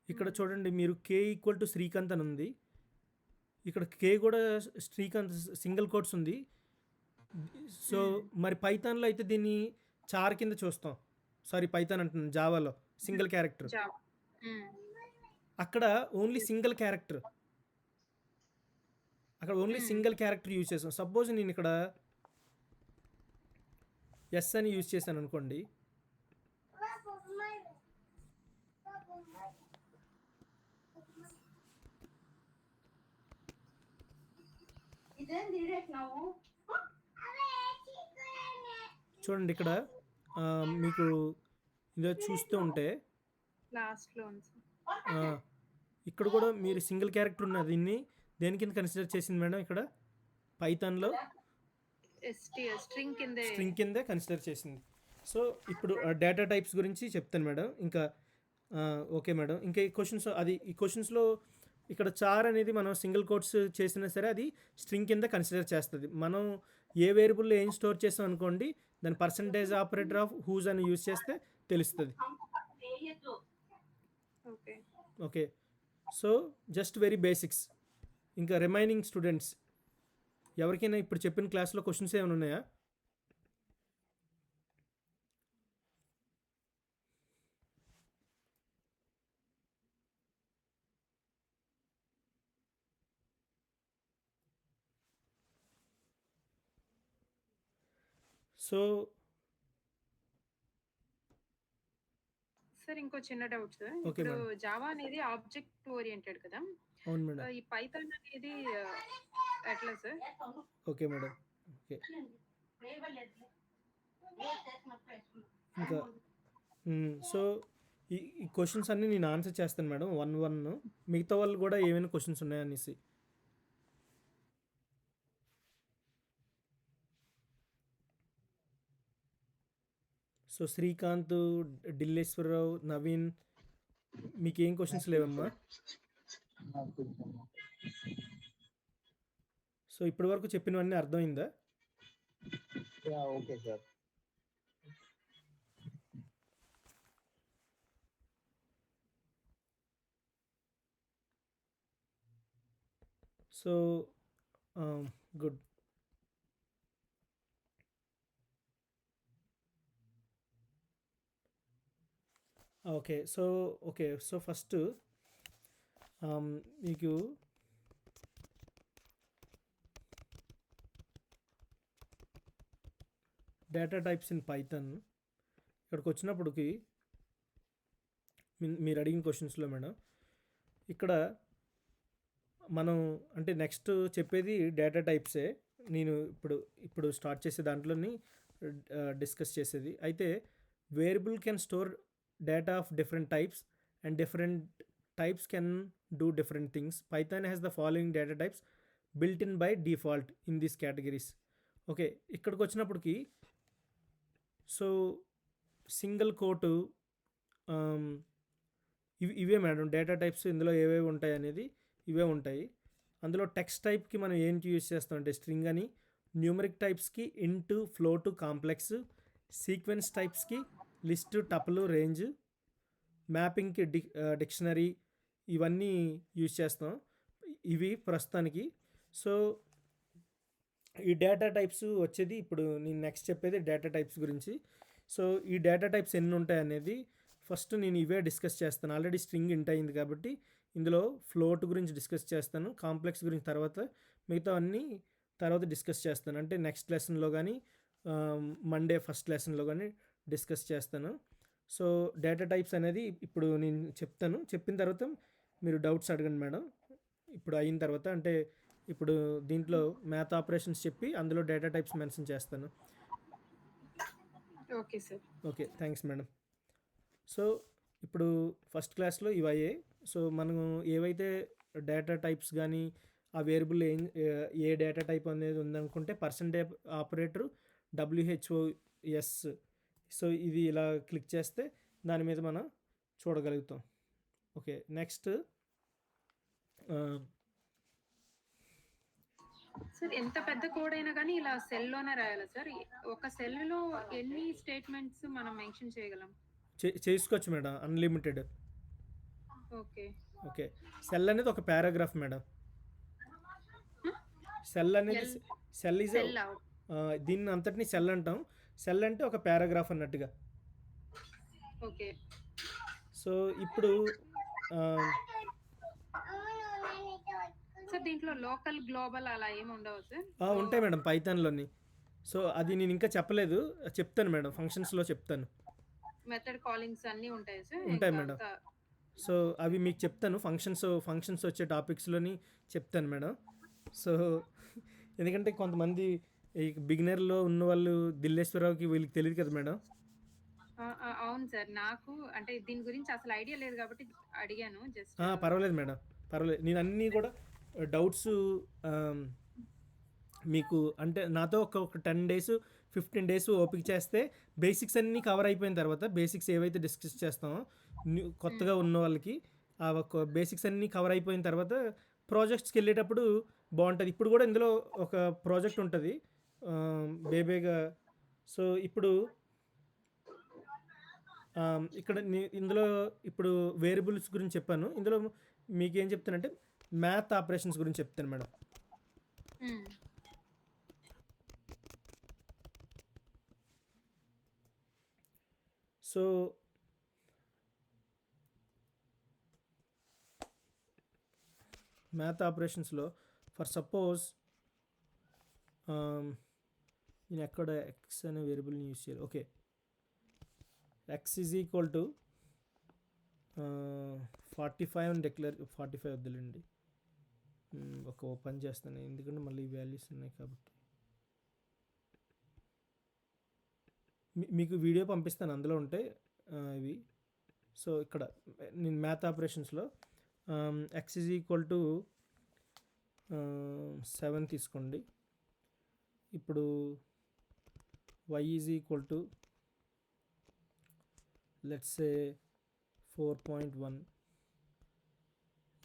ఇక్కడ చూడండి, మీరు కే ఈక్వల్ టు శ్రీకాంత్ అని ఉంది. ఇక్కడ కే కూడా శ్రీకాంత్ సింగిల్ కోట్స్ ఉంది. సో మరి పైథాన్లో అయితే దీన్ని చార్ కింద చూస్తాం. సారీ, పైథాన్ అంటున్నాను, జావాలో సింగిల్ క్యారెక్టర్. అక్కడ ఓన్లీ సింగిల్ క్యారెక్టర్, యూజ్ చేసాం. సపోజ్ నేను ఇక్కడ ఎస్ అని యూజ్ చేశాను అనుకోండి, చూడండి ఇక్కడ మీకు ఇదో చూస్తూ ఉంటే ఇక్కడ కూడా మీరు సింగిల్ క్యారెక్టర్ ఉన్న దీన్ని దేని కింద కన్సిడర్ చేసింది మేడం? ఇక్కడ పైథాన్లో స్ట్రింగ్ కిందే కన్సిడర్ చేసింది. సో ఇప్పుడు డేటా టైప్స్ గురించి చెప్తాను మేడం. ఇంకా ఓకే మేడం, ఇంకా ఈ క్వశ్చన్స్లో ఇక్కడ చార్ అనేది మనం సింగిల్ కోట్స్ చేసినా సరే అది స్ట్రింగ్ కింద కన్సిడర్ చేస్తుంది. మనం ఏ వేరియబుల్లో ఏం స్టోర్ చేస్తాం అనుకోండి, దాని పర్సంటేజ్ ఆపరేటర్ ఆఫ్ హూజ్ అని యూజ్ చేస్తే తెలుస్తుంది. Okay, so just very basics. ఇంకా రిమైనింగ్ స్టూడెంట్స్ ఎవరికైనా ఇప్పుడు చెప్పిన క్లాస్లో క్వశ్చన్స్ ఏమైనా ఉన్నాయా? సో సార్ ఇంకో చిన్న డౌట్ సార్. ఇప్పుడు జావా అనేది ఆబ్జెక్ట్ ఓరియంటెడ్ కదా. అవును మేడం. ఈ పైథాన్ అనేది ఎట్లా సార్? Okay madam. ఓకే, ఇంకా సో ఈ క్వశ్చన్స్ అన్నీ నేను ఆన్సర్ చేస్తాను మేడం 1-1. మిగతా వాళ్ళు కూడా ఏమైనా క్వశ్చన్స్ ఉన్నాయనేసి. సో శ్రీకాంత్, ఢిల్లేశ్వరరావు, నవీన్, మీకు ఏం క్వశ్చన్స్ లేవమ్మా? సో ఇప్పటి వరకు చెప్పినవన్నీ అర్థమైందా? Okay sir. So good. Okay, so first మీకు డేటా టైప్స్ ఇన్ పైథాన్ ఇక్కడికి వచ్చినప్పటికి మీరు అడిగిన క్వశ్చన్స్లో మేడం, ఇక్కడ మనం అంటే నెక్స్ట్ చెప్పేది డేటా టైప్సే. నేను ఇప్పుడు స్టార్ట్ చేసే దాంట్లోని డిస్కస్ చేసేది అయితే, variable can store data of different types and different types can do different things. Python has the following data types built in by default in these categories. Okay, ఇక్కడికి వచ్చినప్పటికి so single coat ఇవే madam data types ఇందులో ఏవేవి ఉంటాయి అనేది ఇవే ఉంటాయి. అందులో టెక్స్ట్ టైప్కి మనం ఏంటి యూజ్ చేస్తాం అంటే స్ట్రింగ్ అని, న్యూమరిక్ టైప్స్కి ఇంటు, ఫ్లోటు, కాంప్లెక్స్, సీక్వెన్స్ టైప్స్కి లిస్ట్, టపుల్, రేంజ్, మ్యాపింగ్కి డిక్షనరీ ఇవన్నీ యూజ్ చేస్తాం. ఇవి ప్రస్తుతానికి. సో ఈ డేటా టైప్స్ వచ్చేది ఇప్పుడు నేను నెక్స్ట్ చెప్పేది డేటా టైప్స్ గురించి. సో ఈ డేటా టైప్స్ ఎన్ని ఉంటాయి అనేది ఫస్ట్ నేను ఇవే డిస్కస్ చేస్తాను. ఆల్రెడీ స్ట్రింగ్ ఇంట్ అయింది కాబట్టి ఇందులో ఫ్లోట్ గురించి డిస్కస్ చేస్తాను, కాంప్లెక్స్ గురించి తర్వాత, మిగతా అన్నీ తర్వాత డిస్కస్ చేస్తాను. అంటే నెక్స్ట్ లెసన్లో కానీ మండే ఫస్ట్ లెసన్లో కానీ డిస్కస్ చేస్తాను. సో డేటా టైప్స్ అనేది ఇప్పుడు నేను చెప్తాను. చెప్పిన తర్వాత మీరు డౌట్స్ అడగండి మేడం. ఇప్పుడు అయిన తర్వాత అంటే ఇప్పుడు దీంట్లో మ్యాథ్ ఆపరేషన్స్ చెప్పి అందులో డేటా టైప్స్ మెన్షన్ చేస్తాను. Okay sir. Okay, thanks madam. So ఇప్పుడు ఫస్ట్ క్లాస్లో ఇవి అయ్యాయి. సో మనం ఏవైతే డేటా టైప్స్ కానీ ఆ వేరియబుల్ ఏ డేటా టైప్ అనేది ఉందనుకుంటే పర్సెంటేజ్ ఆపరేటర్ WHOS. సో ఇది ఇలా క్లిక్ చేస్తే దాని మీద మనం చూడగలుగుతాం. ఓకే, నెక్స్ట్ సార్ ఎంత పెద్ద కోడ్ అయినా కానీ ఇలా సెల్లోనే రాయాలా సార్? ఒక సెల్లో ఎన్ని స్టేట్మెంట్స్ మనం మెన్షన్ చేయగలం? చేసుకోవచ్చు madam, unlimited. Okay. Okay, cell అనేది ఒక పారాగ్రాఫ్ మేడం. సెల్ అనేది సెల్ ఈజ్ దీన్ని అంతటిని సెల్ అంటాం. సెల్ అంటే ఒక పారాగ్రాఫ్ అన్నట్టుగా. ఓకే. సో ఇప్పుడు సార్ దీంట్లో లోకల్, గ్లోబల్ అలా ఏమి ఉండవు సార్? ఉంటాయి మేడం పైథాన్లోని. సో అది నేను ఇంకా చెప్పలేదు, చెప్తాను మేడం, ఫంక్షన్స్లో చెప్తాను. మెథడ్ కాలింగ్స్ అన్నీ ఉంటాయి సార్? ఉంటాయి మేడం. సో అవి మీకు చెప్తాను, ఫంక్షన్స్ వచ్చే టాపిక్స్లోని చెప్తాను మేడం. సో ఎందుకంటే కొంతమంది ఈ బిగినర్లో ఉన్న వాళ్ళు దిల్లేశ్వరరావుకి వీళ్ళకి తెలియదు కదా మేడం. అవును సార్, నాకు అంటే దీని గురించి అసలు ఐడియా లేదు కాబట్టి అడిగాను జస్ట్. పర్వాలేదు మేడం, పర్వాలేదు. నేను అన్నీ కూడా డౌట్స్ మీకు అంటే నాతో ఒక 10 days 15 days ఓపిక చేస్తే బేసిక్స్ అన్నీ కవర్ అయిపోయిన తర్వాత, బేసిక్స్ ఏవైతే డిస్కస్ చేస్తామో కొత్తగా ఉన్న వాళ్ళకి ఆ ఒక బేసిక్స్ అన్నీ కవర్ అయిపోయిన తర్వాత ప్రాజెక్ట్స్కి వెళ్ళేటప్పుడు బాగుంటుంది. ఇప్పుడు కూడా ఇందులో ఒక ప్రాజెక్ట్ ఉంటుంది బేబేగా. సో ఇప్పుడు ఇక్కడ ఇందులో ఇప్పుడు వేరియబుల్స్ గురించి చెప్పాను. ఇందులో మీకు ఏం చెప్తానంటే మ్యాథ్ ఆపరేషన్స్ గురించి చెప్తాను మేడం. సో మ్యాథ్ ఆపరేషన్స్లో ఫర్ సపోజ్ నేను ఎక్కడ ఎక్స్ అనే వేరియబుల్ని యూజ్ చేయాలి. Okay, X is equal to 45 అని డిక్లేర్, 45 వద్దులేండి, ఒక ఓపెన్ చేస్తాను ఎందుకంటే మళ్ళీ వాల్యూస్ ఉన్నాయి కాబట్టి. మీకు వీడియో పంపిస్తాను, అందులో ఉంటాయి ఇవి. సో ఇక్కడ నేను మ్యాథ్ ఆపరేషన్స్లో ఎక్స్ ఈజ్ ఈక్వల్ టు 7 తీసుకోండి. ఇప్పుడు y is equal to let's say 4.1,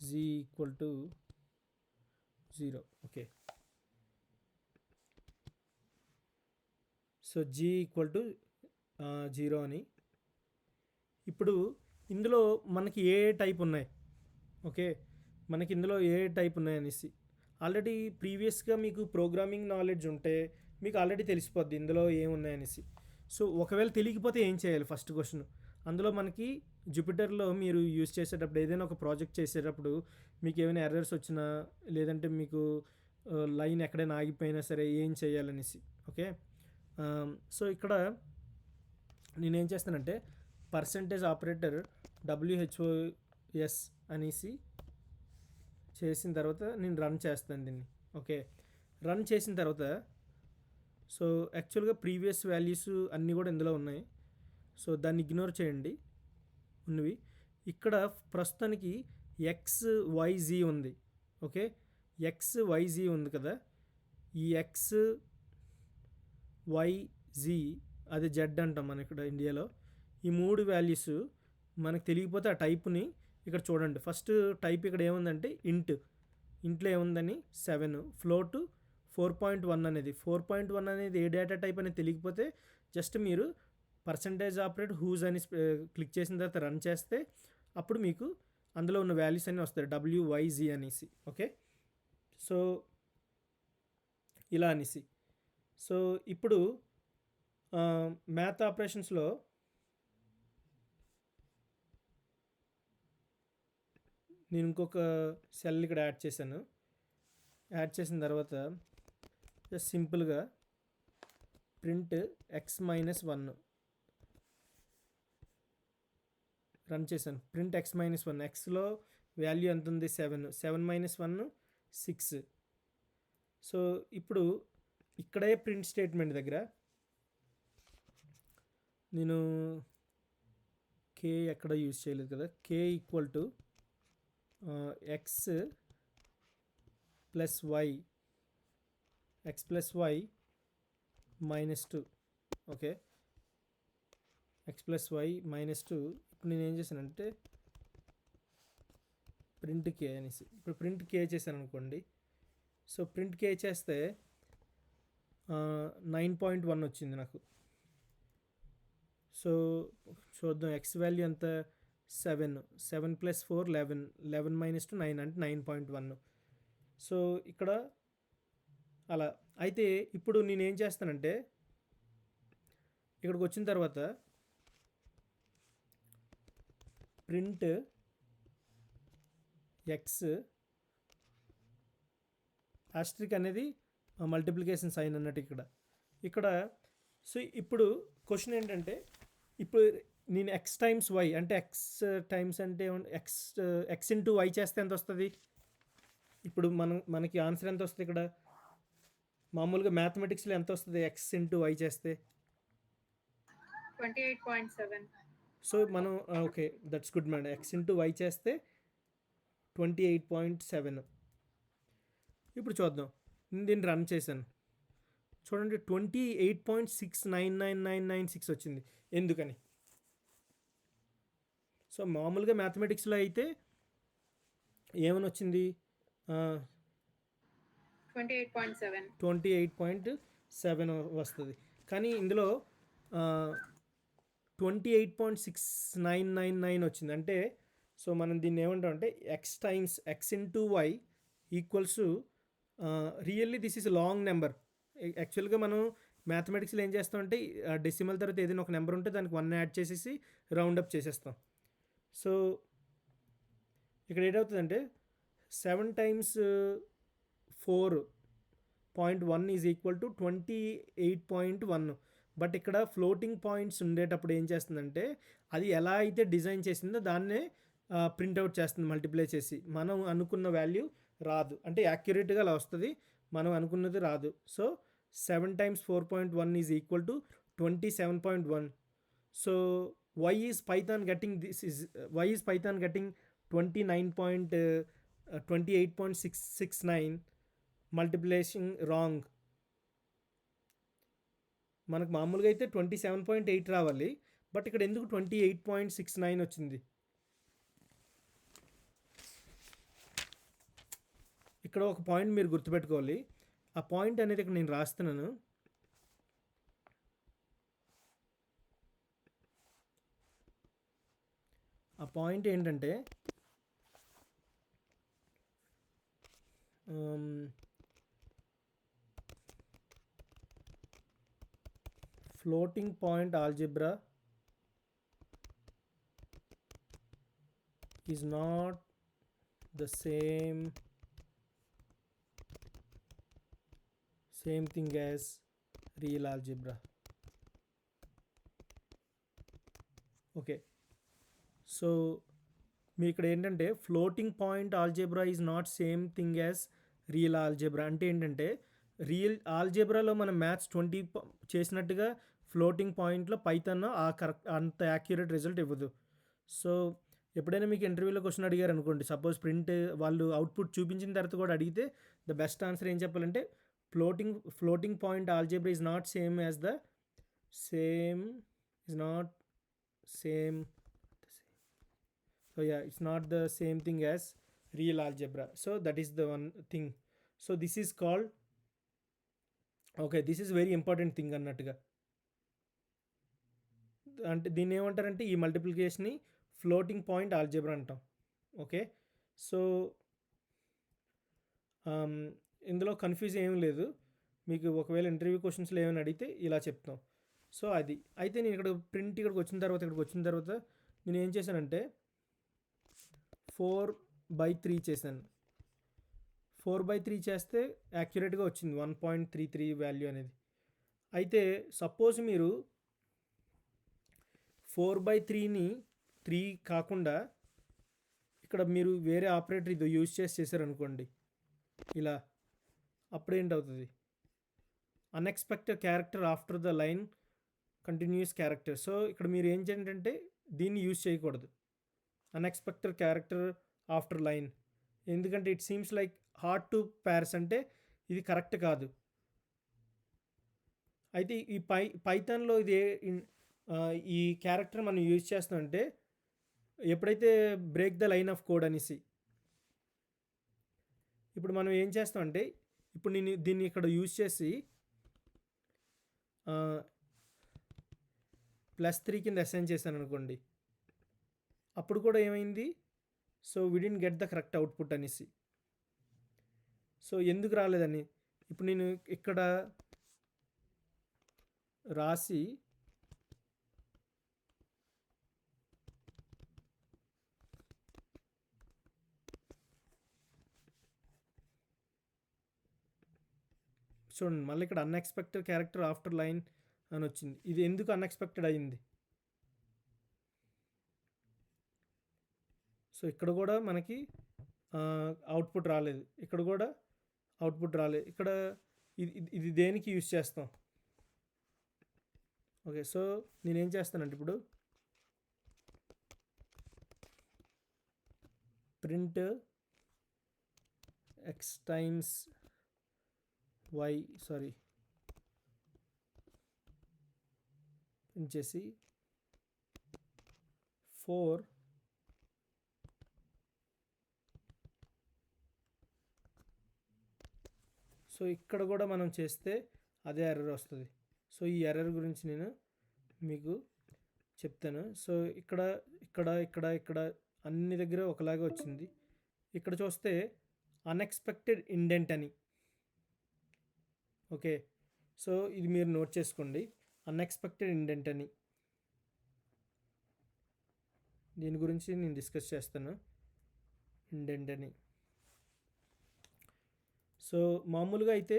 z equal to 0. Okay, so g equal to 0 అని. ఇప్పుడు ఇందులో మనకి ఏ టైప్ ఉన్నాయి, ఓకే, మనకి ఇందులో ఏ టైప్ ఉన్నాయి అనేసి ఆల్రెడీ ప్రీవియస్గా మీకు ప్రోగ్రామింగ్ నాలెడ్జ్ ఉంటే మీకు ఆల్రెడీ తెలిసిపోద్ది ఇందులో ఏమున్నాయనేసి. సో ఒకవేళ తెలియకపోతే ఏం చేయాలి, ఫస్ట్ క్వశ్చన్. అందులో మనకి జూపిటర్లో మీరు యూజ్ చేసేటప్పుడు ఏదైనా ఒక ప్రాజెక్ట్ చేసేటప్పుడు మీకు ఏమైనా ఎర్రర్స్ వచ్చినా లేదంటే మీకు లైన్ ఎక్కడైనా ఆగిపోయినా సరే ఏం చేయాలనేసి. ఓకే, సో ఇక్కడ నేనేం చేస్తానంటే పర్సెంటేజ్ ఆపరేటర్ WHOS అనేసి చేసిన తర్వాత నేను రన్ చేస్తాను దీన్ని. ఓకే, రన్ చేసిన తర్వాత సో యాక్చువల్గా ప్రీవియస్ వాల్యూస్ అన్నీ కూడా ఇందులో ఉన్నాయి. సో దాన్ని ఇగ్నోర్ చేయండి ఉన్నవి. ఇక్కడ ప్రస్తుతానికి XYZ ఉంది. ఓకే, XYZ ఉంది కదా, ఈ XYZ అది జెడ్ అంటాం మనం ఇక్కడ ఇండియాలో. ఈ 3 వాల్యూస్ మనకు తెలియకపోతే ఆ టైప్ని ఇక్కడ చూడండి ఫస్ట్ టైప్ ఇక్కడ ఏముందంటే ఇంట్లో ఏముందని 7 ఫ్లోట్ 4.1 అనేది 4.1 అనేది ఏ డేటా టైప్ అనేది తెలియకపోతే జస్ట్ మీరు పర్సంటేజ్ ఆపరేట్ హూజ్ అని క్లిక్ చేసిన తర్వాత రన్ చేస్తే అప్పుడు మీకు అందులో ఉన్న వాల్యూస్ అన్నీ వస్తాయి WYZ అనేసి. ఓకే, సో ఇలా అనేసి. సో ఇప్పుడు మ్యాథ్ ఆపరేషన్స్లో నేను ఇంకొక సెల్ ఇక్కడ యాడ్ చేశాను. యాడ్ చేసిన తర్వాత జస్ట్ సింపుల్గా ప్రింట్ x-1 రన్ చేశాను. ప్రింట్ x-1, ఎక్స్లో వాల్యూ ఎంత ఉంది 7 -1 6. సో ఇప్పుడు ఇక్కడే ప్రింట్ స్టేట్మెంట్ దగ్గర నేను k ఎక్కడ యూజ్ చేయలేదు కదా, k equal to x plus Y -2. Okay, x plus Y -2. ఇప్పుడు నేను ఏం చేశానంటే ప్రింట్ k అనేసి, ఇప్పుడు ప్రింట్ k చేశాను అనుకోండి. సో ప్రింట్ k చేస్తే 9.1 వచ్చింది నాకు. సో చూద్దాం x వాల్యూ ఎంత 7 ప్లస్ 4 11 -2 9 అంటే 9.1. సో ఇక్కడ అలా అయితే ఇప్పుడు నేను ఏం చేస్తానంటే ఇక్కడికి వచ్చిన తర్వాత ప్రింట్ x ఆస్ట్రిక్ అనేది మల్టిప్లికేషన్ సైన్ అన్నట్టు ఇక్కడ. సో ఇప్పుడు క్వశ్చన్ ఏంటంటే ఇప్పుడు నేను ఎక్స్ టైమ్స్ వై అంటే ఎక్స్ ఇంటూ వై చేస్తే ఎంత వస్తుంది? ఇప్పుడు మనకి ఆన్సర్ ఎంత వస్తుంది ఇక్కడ? మామూలుగా మ్యాథమెటిక్స్లో ఎంత వస్తుంది ఎక్స్ ఇంటూ వై చేస్తే? 28.7. సో మనం okay, that's good madam. X into Y చేస్తే 28.7. ఇప్పుడు చూద్దాం, దీన్ని రన్ చేశాను చూడండి 28.699996 వచ్చింది. ఎందుకని? సో మామూలుగా మ్యాథమెటిక్స్లో అయితే ఏమని వచ్చింది? 28.7 వస్తుంది. కానీ ఇందులో 28.6999 వచ్చింది. అంటే సో మనం దీన్ని ఏమంటాం అంటే X times X into Y equals really this is long number. యాక్చువల్గా మనం మ్యాథమెటిక్స్లో ఏం చేస్తామంటే డెసిమల్ తర్వాత ఏదైనా ఒక నెంబర్ ఉంటే దానికి 1 యాడ్ చేసేసి రౌండ్ అప్ చేసేస్తాం. సో ఇక్కడ ఏంటవుతుందంటే 7 times 4.1 is equal to 28.1. But ఇక్కడ ఫ్లోటింగ్ పాయింట్స్ ఉండేటప్పుడు ఏం చేస్తుందంటే అది ఎలా అయితే డిజైన్ చేసిందో దాన్నే ప్రింట్అవుట్ చేస్తుంది మల్టిప్లై చేసి. మనం అనుకున్న వాల్యూ రాదు, అంటే యాక్యురేట్గా అలా వస్తుంది, మనం అనుకున్నది రాదు. So 7 times 4.1 is equal to 27.1. So why is Python getting 28.669 multiplication wrong? మనకు మామూలుగా అయితే 27.8 రావాలి, బట్ ఇక్కడ ఎందుకు 28.69 వచ్చింది? ఇక్కడ ఒక పాయింట్ మీరు గుర్తుపెట్టుకోవాలి. ఆ పాయింట్ అనేది ఇక్కడ నేను రాస్తున్నాను. ఆ పాయింట్ ఏంటంటే floating point algebra is not the same thing as real algebra. Okay, so మీ ఇక్కడ ఏంటంటే floating point algebra is not same thing as real algebra. అంటే ఏంటంటే రియల్ ఆల్జెబ్రాలో మనం మ్యాథ్స్ 20 చేసినట్టుగా ఫ్లోటింగ్ పాయింట్లో పైథాన్ అంత యాక్యురేట్ రిజల్ట్ ఇవ్వదు. సో ఎప్పుడైనా మీకు ఇంటర్వ్యూలో క్వశ్చన్ అడిగారు అనుకోండి, సపోజ్ ప్రింట్ వాళ్ళు అవుట్పుట్ చూపించిన తర్వాత కూడా అడిగితే ద బెస్ట్ ఆన్సర్ ఏం చెప్పాలంటే floating point algebra is not same as the So yeah, it's not the same thing as real algebra. So that is the one thing. So this is called, okay, this is very important thing అన్నట్టుగా. అంటే దీన్ని ఏమంటారంటే ఈ మల్టిప్లికేషన్ని floating point algebra అంటాం. Okay, so ఇందులో confuse ఏం లేదు. మీకు ఒకవేళ ఇంటర్వ్యూ క్వశ్చన్స్లో ఏమైనా అడిగితే ఇలా చెప్తాం. సో అది అయితే నేను ఇక్కడికి వచ్చిన తర్వాత నేను ఏం చేశానంటే 4/3 చేశాను. 4/3 చేస్తే యాక్యురేట్గా వచ్చింది 1.33 వాల్యూ అనేది. అయితే సపోజ్ మీరు 4/3ని 3 కాకుండా ఇక్కడ మీరు వేరే ఆపరేటర్ ఇది యూజ్ చేశారనుకోండి ఇలా, అప్పుడేంటవుతుంది, unexpected character after the line continues character. So ఇక్కడ మీరు ఏం చేయండి, దీన్ని యూజ్ చేయకూడదు, అన్ఎక్స్పెక్టెడ్ క్యారెక్టర్ ఆఫ్టర్ లైన్. ఎందుకంటే it seems like hard to parse, అంటే ఇది కరెక్ట్ కాదు. అయితే ఈ పైథాన్లో ఇది ఈ క్యారెక్టర్ మనం యూజ్ చేస్తామంటే ఎప్పుడైతే break the line of code అనేసి, ఇప్పుడు మనం ఏం చేస్తామంటే ఇప్పుడు నేను దీన్ని ఇక్కడ యూజ్ చేసి +3 కింద అసైన్ చేశాను అనుకోండి, అప్పుడు కూడా ఏమైంది, so we didn't get the correct output అనేసి. సో ఎందుకు రాలేదని ఇప్పుడు నేను ఇక్కడ రాసి చూడండి, మళ్ళీ ఇక్కడ అన్ఎక్స్పెక్టెడ్ క్యారెక్టర్ ఆఫ్టర్ లైన్ అని వచ్చింది. ఇది ఎందుకు అన్ఎక్స్పెక్టెడ్ అయింది? సో ఇక్కడ కూడా మనకి అవుట్పుట్ రాలేదు, ఇక్కడ కూడా అవుట్పుట్ రాలేదు. ఇక్కడ ఇది దేనికి యూజ్ చేస్తాం? ఓకే, సో నేనేం చేస్తానంటే ఇప్పుడు print x times y, sorry print చేసి 4 సో ఇక్కడ కూడా మనం చేస్తే అదే ఎర్రర్ వస్తుంది. సో ఈ ఎర్రర్ గురించి నేను మీకు చెప్తాను. సో ఇక్కడ ఇక్కడ ఇక్కడ ఇక్కడ అన్ని దగ్గర ఒకలాగే వచ్చింది. ఇక్కడ చూస్తే అన్ఎక్స్పెక్టెడ్ ఇండెంట్ అని. ఓకే, సో ఇది మీరు నోట్ చేసుకోండి, అన్ఎక్స్పెక్టెడ్ ఇండెంట్ అని. దీని గురించి నేను డిస్కస్ చేస్తాను, ఇండెంట్ అని. సో మామూలుగా అయితే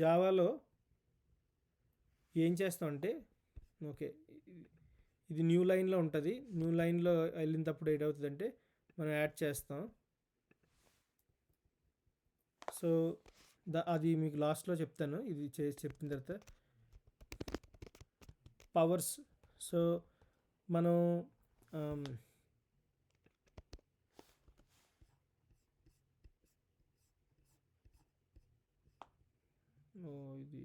జావాలో ఏం చేస్తామంటే, ఓకే ఇది న్యూ లైన్లో ఉంటుంది, న్యూ లైన్లో వెళ్ళినప్పుడు ఏమవుతుందంటే మనం యాడ్ చేస్తాం. సో అది మీకు లాస్ట్లో చెప్తాను, ఇది చెప్పిన తర్వాత పవర్స్. సో మనం ఇది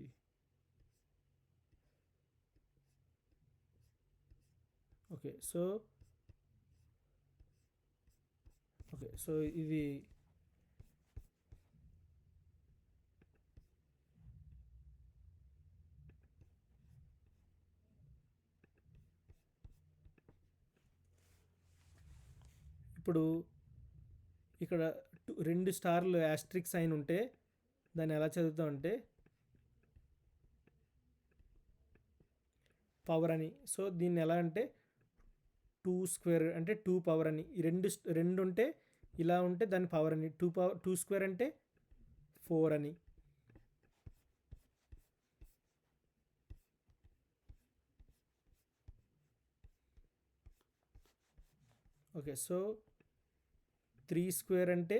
ఓకే, సో ఇది ఇప్పుడు ఇక్కడ 2 స్టార్లు యాస్ట్రిక్ సైన్ ఉంటే దాన్ని ఎలా చదువుతామంటే పవర్ అని. సో దీన్ని ఎలా అంటే 2 స్క్వేర్ అంటే 2 పవర్ అని. ఈ రెండు ఉంటే ఇలా ఉంటే దాని పవర్ అని. 2 స్క్వేర్ అంటే 4 అని. ఓకే, సో 3 స్క్వేర్ అంటే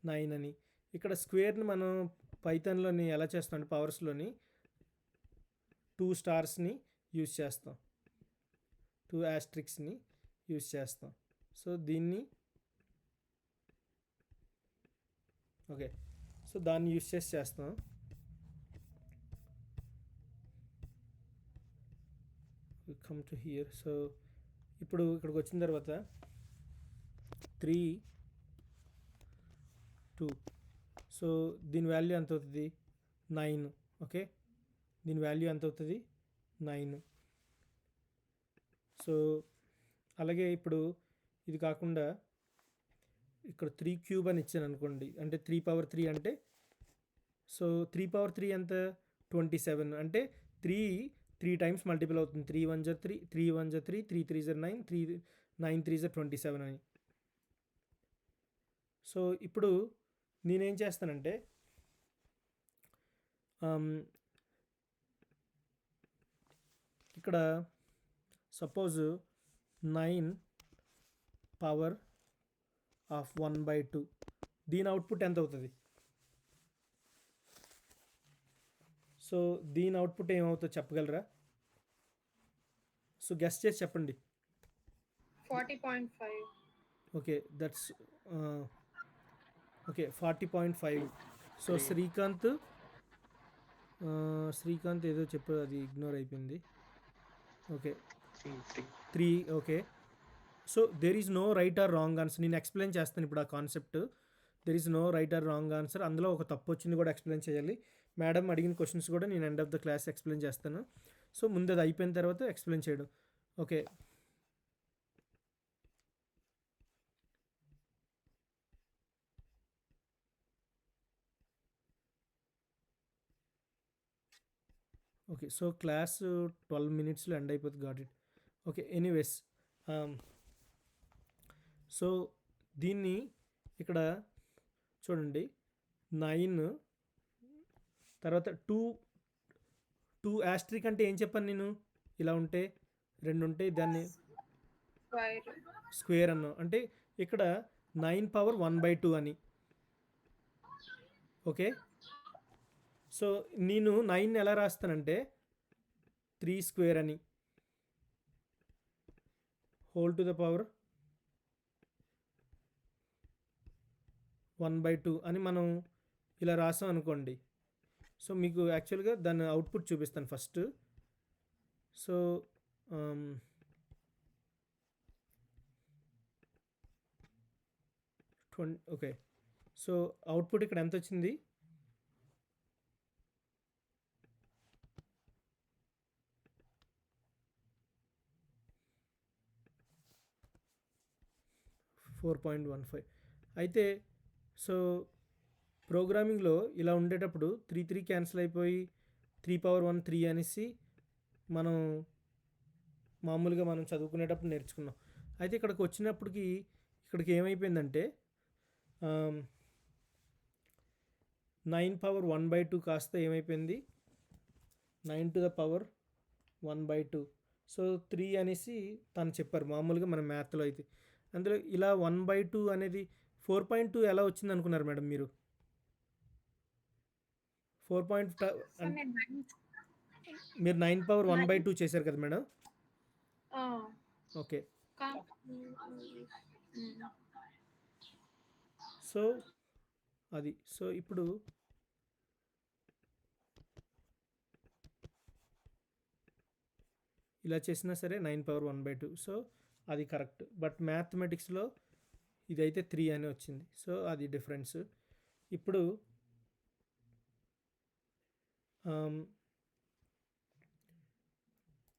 9 అని. ఇక్కడ స్క్వేర్ని మనం పైథాన్లోని ఎలా చేస్తాం అంటే పవర్స్లోని 2 స్టార్స్ని యూజ్ చేస్తాం, 2 యాస్ట్రిక్స్ని యూజ్ చేస్తాం. సో దీన్ని ఓకే, సో దాన్ని యూజ్ చేస్తాం. Come to hear. సో ఇప్పుడు ఇక్కడికి వచ్చిన తర్వాత 3 2. సో దీని వాల్యూ ఎంత అవుతుంది? 9. ఓకే, దీని వాల్యూ ఎంత అవుతుంది? 9. సో అలాగే ఇప్పుడు ఇది కాకుండా ఇక్కడ 3 క్యూబ్ అని ఇచ్చాను అనుకోండి, అంటే 3 పవర్ 3 అంటే, సో 3 పవర్ 3 ఎంత? 27. అంటే 3 టైమ్స్ మల్టిపుల్ అవుతుంది. 3 1 జా 3, 3 1 జా 3, 3 3 జా 9, 9 3 జా 27 అని. సో ఇప్పుడు నేనేం చేస్తానంటే ఇక్కడ సపోజ్ 9 పవర్ ఆఫ్ 1/2, దీని అవుట్పుట్ ఎంత అవుతుంది? సో దీని అవుట్పుట్ ఏమవుతుందో చెప్పగలరా? సో గెస్ చేసి చెప్పండి. 40.5. Okay, that's okay 40.5. So Srikanth ఏదో చెప్పారు, అది ఇగ్నోర్ అయిపోయింది. Okay 3. Okay, so there is no right or wrong answer. నేను ఎక్స్ప్లెయిన్ చేస్తాను ఇప్పుడు ఆ concept. There is no right or wrong answer. అందులో ఒక తప్పు వచ్చింది కూడా ఎక్స్ప్లెయిన్ చేయాలి. మేడం అడిగిన క్వశ్చన్స్ కూడా నేను end of the class explain చేస్తాను. సో ముందు అది అయిపోయిన తర్వాత ఎక్స్ప్లెయిన్ చేయడం. ఓకే, ఓకే, సో క్లాస్ 12 minutesలో ఎండ్ అయిపోతుంది. Got it. Okay, anyways, so దీన్ని ఇక్కడ చూడండి, 9 తర్వాత 2 యాస్ట్రిక్ అంటే ఏం చెప్పాను నేను? ఇలా ఉంటే 2 ఉంటే దాన్ని Square. స్క్వేర్ అన్నాం. అంటే ఇక్కడ 9 పవర్ 1/2 అని. ఓకే, సో నేను 9 ఎలా రాస్తానంటే 3 స్క్వేర్ అని, హోల్ టు ద పవర్ 1/2 అని మనం ఇలా రాసాం అనుకోండి. సో మీకు యాక్చువల్గా దాని అవుట్పుట్ చూపిస్తాను first. So okay, so output ఇక్కడ ఎంత వచ్చింది? 4.15. అయితే సో ప్రోగ్రామింగ్లో ఇలా ఉండేటప్పుడు 3 క్యాన్సిల్ అయిపోయి 3 పవర్ 1 3 అనేసి మనం మామూలుగా మనం చదువుకునేటప్పుడు నేర్చుకున్నాం. అయితే ఇక్కడికి వచ్చినప్పటికి ఇక్కడికి ఏమైపోయిందంటే 9 పవర్ 1/2 కాస్త ఏమైపోయింది? 9 టు ద పవర్ 1/2. సో 3 అనేసి తను చెప్పారు మామూలుగా మన మ్యాథ్లో అయితే. అందులో ఇలా 1/2 అనేది 4.2 ఎలా వచ్చింది అనుకున్నారు మేడం మీరు? 4.5 Sir, నేను మీరు 9 పవర్ 1/2 చేశారు కదా మేడం? ఆ, ఓకే, కా- సో అది. సో ఇప్పుడు ఇలా చేసినా సరే 9 పవర్ 1/2. సో అది కరెక్ట్. బట్ మ్యాథమెటిక్స్లో ఇదైతే 3 అని వచ్చింది. సో అది డిఫరెన్స్. ఇప్పుడు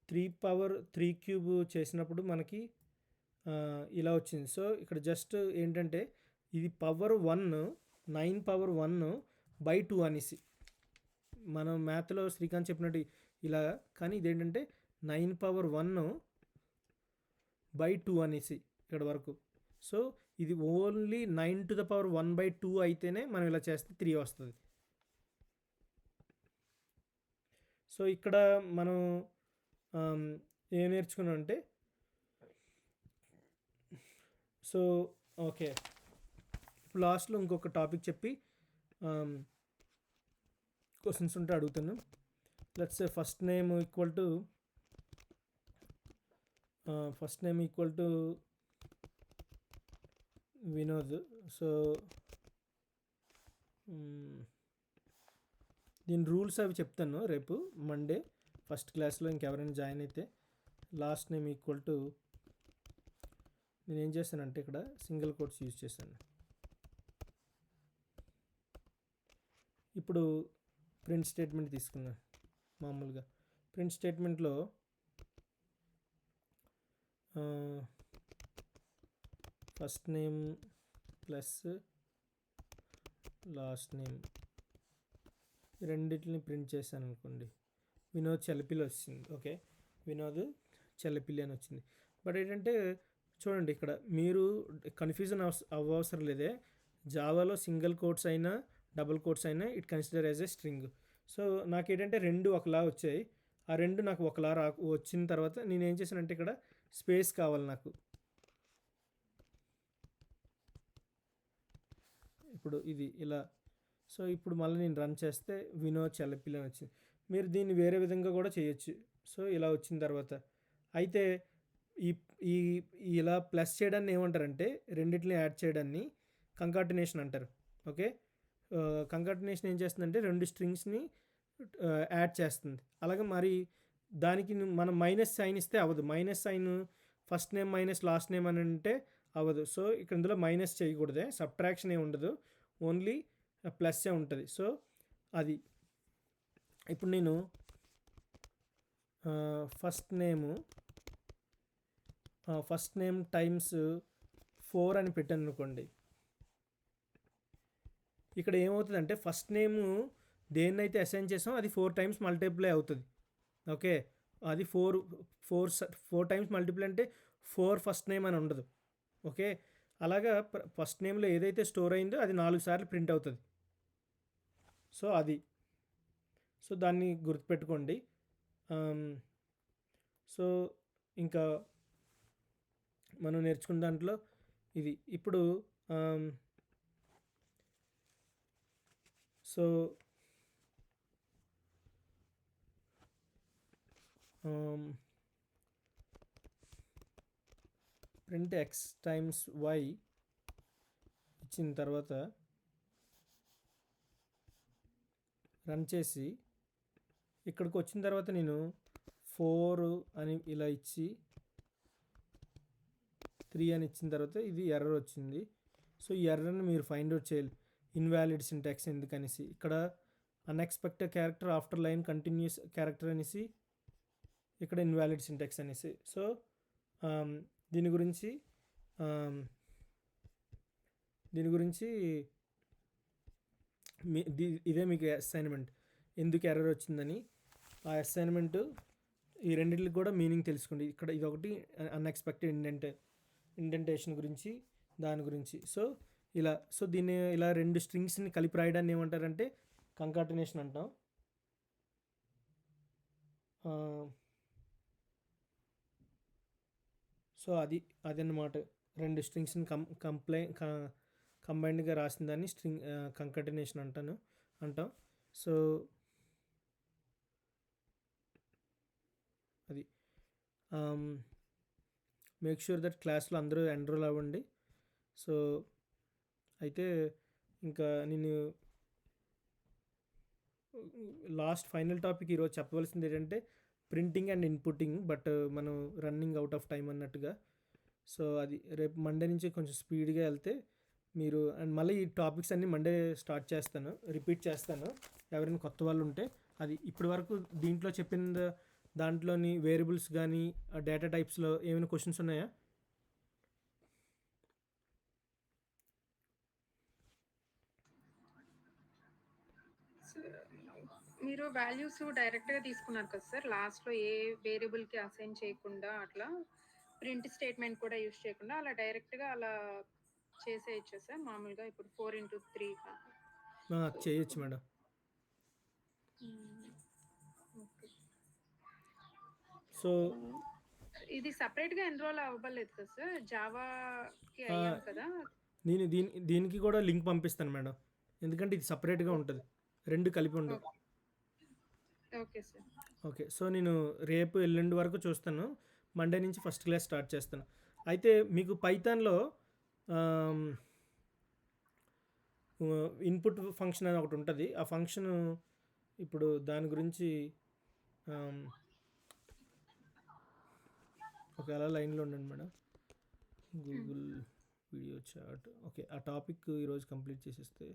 3 పవర్ 3 క్యూబ్ చేసినప్పుడు మనకి ఇలా వచ్చింది. సో ఇక్కడ జస్ట్ ఏంటంటే ఇది పవర్ 1, 9 పవర్ 1/2 అనేసి మనం మ్యాథ్లో శ్రీకాంత్ చెప్పినట్టు ఇలా, కానీ ఇదేంటంటే 9 పవర్ 1/2 అనేసి ఇక్కడ వరకు. సో ఇది ఓన్లీ 9 టు ద పవర్ 1/2 అయితేనే మనం ఇలా చేస్తే 3 వస్తుంది. సో ఇక్కడ మనం ఏం నేర్చుకున్నాం అంటే, సో ఓకే, ఇప్పుడు లాస్ట్లో ఇంకొక టాపిక్ చెప్పి క్వశ్చన్స్ ఉంటే అడుగుతాను. Let's say first name equal to Vinod. So దీని రూల్స్ అవి చెప్తాను రేపు మండే ఫస్ట్ క్లాస్లో. ఇంకెవరైనా జాయిన్ అయితే లాస్ట్ నేమ్ ఈక్వల్ టు నేనేం చేశానంటే ఇక్కడ సింగిల్ కోట్స్ యూజ్ చేశాను. ఇప్పుడు ప్రింట్ స్టేట్మెంట్ తీసుకున్నాను. మామూలుగా ప్రింట్ స్టేట్మెంట్లో first name plus last name రెండింటిని ప్రింట్ చేశాను అనుకోండి. వినోద్ చల్లపిల్లి వచ్చింది. ఓకే, వినోద్ చల్లపిల్లి అని వచ్చింది. బట్ ఏంటంటే చూడండి, ఇక్కడ మీరు కన్ఫ్యూజన్ అవ్వవసరం లేదే. జావాలో సింగిల్ కోట్స్ అయినా డబుల్ కోట్స్ అయినా it consider as a string. So నాకేంటంటే రెండు ఒకలా వచ్చాయి. ఆ రెండు నాకు ఒకలా వచ్చిన తర్వాత నేను ఏం చేశానంటే ఇక్కడ స్పేస్ కావాలి నాకు. ఇప్పుడు ఇది ఇలా. సో ఇప్పుడు మళ్ళీ నేను రన్ చేస్తే వినోద్ చల్లపిల్లి అని వచ్చింది. మీరు దీన్ని వేరే విధంగా కూడా చేయొచ్చు. సో ఇలా వచ్చిన తర్వాత అయితే ఈ ఈ ఇలా ప్లస్ చేయడాన్ని ఏమంటారంటే రెండిటిని యాడ్ చేయడాన్ని కంకాటినేషన్ అంటారు. ఓకే, కంకాటినేషన్ ఏం చేస్తుందంటే రెండు స్ట్రింగ్స్ని యాడ్ చేస్తుంది. అలాగే మరి దానికి మనం మైనస్ సైన్ ఇస్తే అవ్వదు. Minus sign first name minus last name అని అంటే అవ్వదు. సో ఇక్కడ ఇందులో మైనస్ చేయకూడదే, సబ్ట్రాక్షన్ ఏమి ఉండదు, ఓన్లీ ప్లస్సే ఉంటుంది. సో అది ఇప్పుడు నేను ఫస్ట్ నేమ్ టైమ్స్ 4 అని పెట్టాను అనుకోండి. ఇక్కడ ఏమవుతుందంటే ఫస్ట్ నేము దేన్నైతే అసైన్ చేసామో అది 4 టైమ్స్ మల్టిప్లై అవుతుంది. ఓకే, అది 4 టైమ్స్ మల్టిప్లై అంటే 4 ఫస్ట్ నేమ్ అని ఉండదు. ఓకే, అలాగా ఫస్ట్ నేమ్లో ఏదైతే స్టోర్ అయిందో అది 4 సార్లు ప్రింట్ అవుతుంది. సో అది, సో దాన్ని గుర్తుపెట్టుకోండి. సో ఇంకా మనం నేర్చుకున్న దాంట్లో ఇది ఇప్పుడు so print X times Y ఇచ్చిన తర్వాత రన్ చేసి ఇక్కడికి వచ్చిన తర్వాత నేను 4 అని ఇలా ఇచ్చి 3 అని ఇచ్చిన తర్వాత ఇది ఎర్రర్ వచ్చింది. సో ఈ ఎర్రర్ని మీరు ఫైండ్ అవుట్ చేయాలి, ఇన్వాలిడ్ సింటాక్స్ ఎందుకనేసి. ఇక్కడ unexpected character after line continues character అనేసి, ఇక్కడ ఇన్వాలిడ్ సింటాక్స్ అనేసి. సో దీని గురించి ఇదే మీకు అసైన్మెంట్, ఎందుకు ఎర్రర్ వచ్చిందని. ఆ అసైన్మెంట్ ఈ రెండింటికి కూడా మీనింగ్ తెలుసుకోండి. ఇక్కడ ఇదొకటి అన్ఎక్స్పెక్టెడ్ ఇండెంటేషన్ గురించి, దాని గురించి. సో ఇలా, సో దీన్ని ఇలా రెండు స్ట్రింగ్స్ని కలిపి రాయడాన్ని ఏమంటారంటే కంకాటినేషన్ అంటాం. సో అదన్నమాట, రెండు స్ట్రింగ్స్ని కంబైన్డ్గా రాసిన దాన్ని కంకాటినేషన్ అంటాం. సో అది మేక్ షూర్ దట్ క్లాస్లో అందరూ ఎన్రోల్ అవ్వండి. సో అయితే ఇంకా నేను లాస్ట్ ఫైనల్ టాపిక్ ఈరోజు చెప్పవలసింది ఏంటంటే ప్రింటింగ్ అండ్ ఇన్పుటింగ్. బట్ మనం రన్నింగ్ అవుట్ ఆఫ్ టైం అన్నట్టుగా. సో అది రేపు మండే నుంచి కొంచెం స్పీడ్గా వెళ్తే మీరు, అండ్ మళ్ళీ ఈ టాపిక్స్ అన్నీ మండే స్టార్ట్ చేస్తాను, రిపీట్ చేస్తాను ఎవరైనా కొత్త వాళ్ళు ఉంటే. అది ఇప్పటి వరకు దీంట్లో చెప్పిన దాంట్లోని వేరియబుల్స్ కానీ డేటా టైప్స్లో ఏమైనా క్వశ్చన్స్ ఉన్నాయా? మీరు వాల్యూస్ డైరెక్ట్గా తీసుకున్నారు కదా సార్, లాస్ట్లో ఏ వేరియబుల్కి అసైన్ చేయకుండా, అట్లా ప్రింట్ స్టేట్మెంట్ కూడా యూజ్ చేయకుండా అలా డైరెక్ట్గా అలా చేసేయచ్చు సార్ మామూలుగా. ఇప్పుడు 4x3 చేయొచ్చు మేడం. ఓకే, సో ఇది సపరేట్గా ఎన్రోల్ అవ్వలేదు కదా సార్, జావాకి అయ్యాం కదా. నేను దీనికి కూడా లింక్ పంపిస్తాను మేడం, ఎందుకంటే ఇది సపరేట్గా ఉంటుంది, రెండు కలిపి ఉండవు. Okay sir. ఓకే, సో నేను రేపు ఎల్లుండి వరకు చూస్తాను, మండే నుంచి ఫస్ట్ క్లాస్ స్టార్ట్ చేస్తాను. అయితే మీకు పైథాన్లో ఇన్పుట్ ఫంక్షన్ అని ఒకటి ఉంటుంది. ఆ ఫంక్షన్ ఇప్పుడు దాని గురించి ఒకవేళ లైన్లో ఉండండి madam. Google video chat. Okay, ఆ టాపిక్ ఈరోజు కంప్లీట్ చేసేస్తే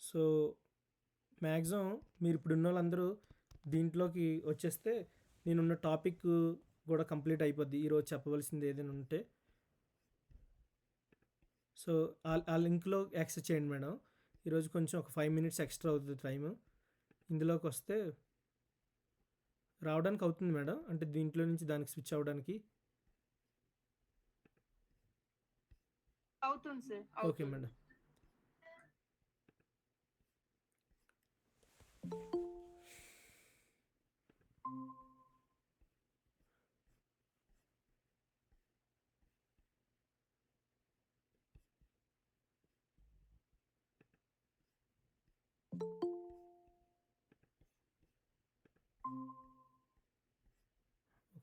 సో మ్యాక్సిమం మీరు ఇప్పుడున్న వాళ్ళందరూ దీంట్లోకి వచ్చేస్తే నేనున్న టాపిక్ కూడా కంప్లీట్ అయిపోద్ది ఈరోజు చెప్పవలసింది ఏదైనా ఉంటే. సో ఆ లింక్లో యాక్సెస్ చేయండి మేడం. ఈరోజు కొంచెం ఒక 5 minutes ఎక్స్ట్రా అవుతుంది టైము. ఇందులోకి వస్తే రావడానికి అవుతుంది మేడం, అంటే దీంట్లో నుంచి దానికి స్విచ్ అవ్వడానికి. అవుతుంది సార్. Okay madam.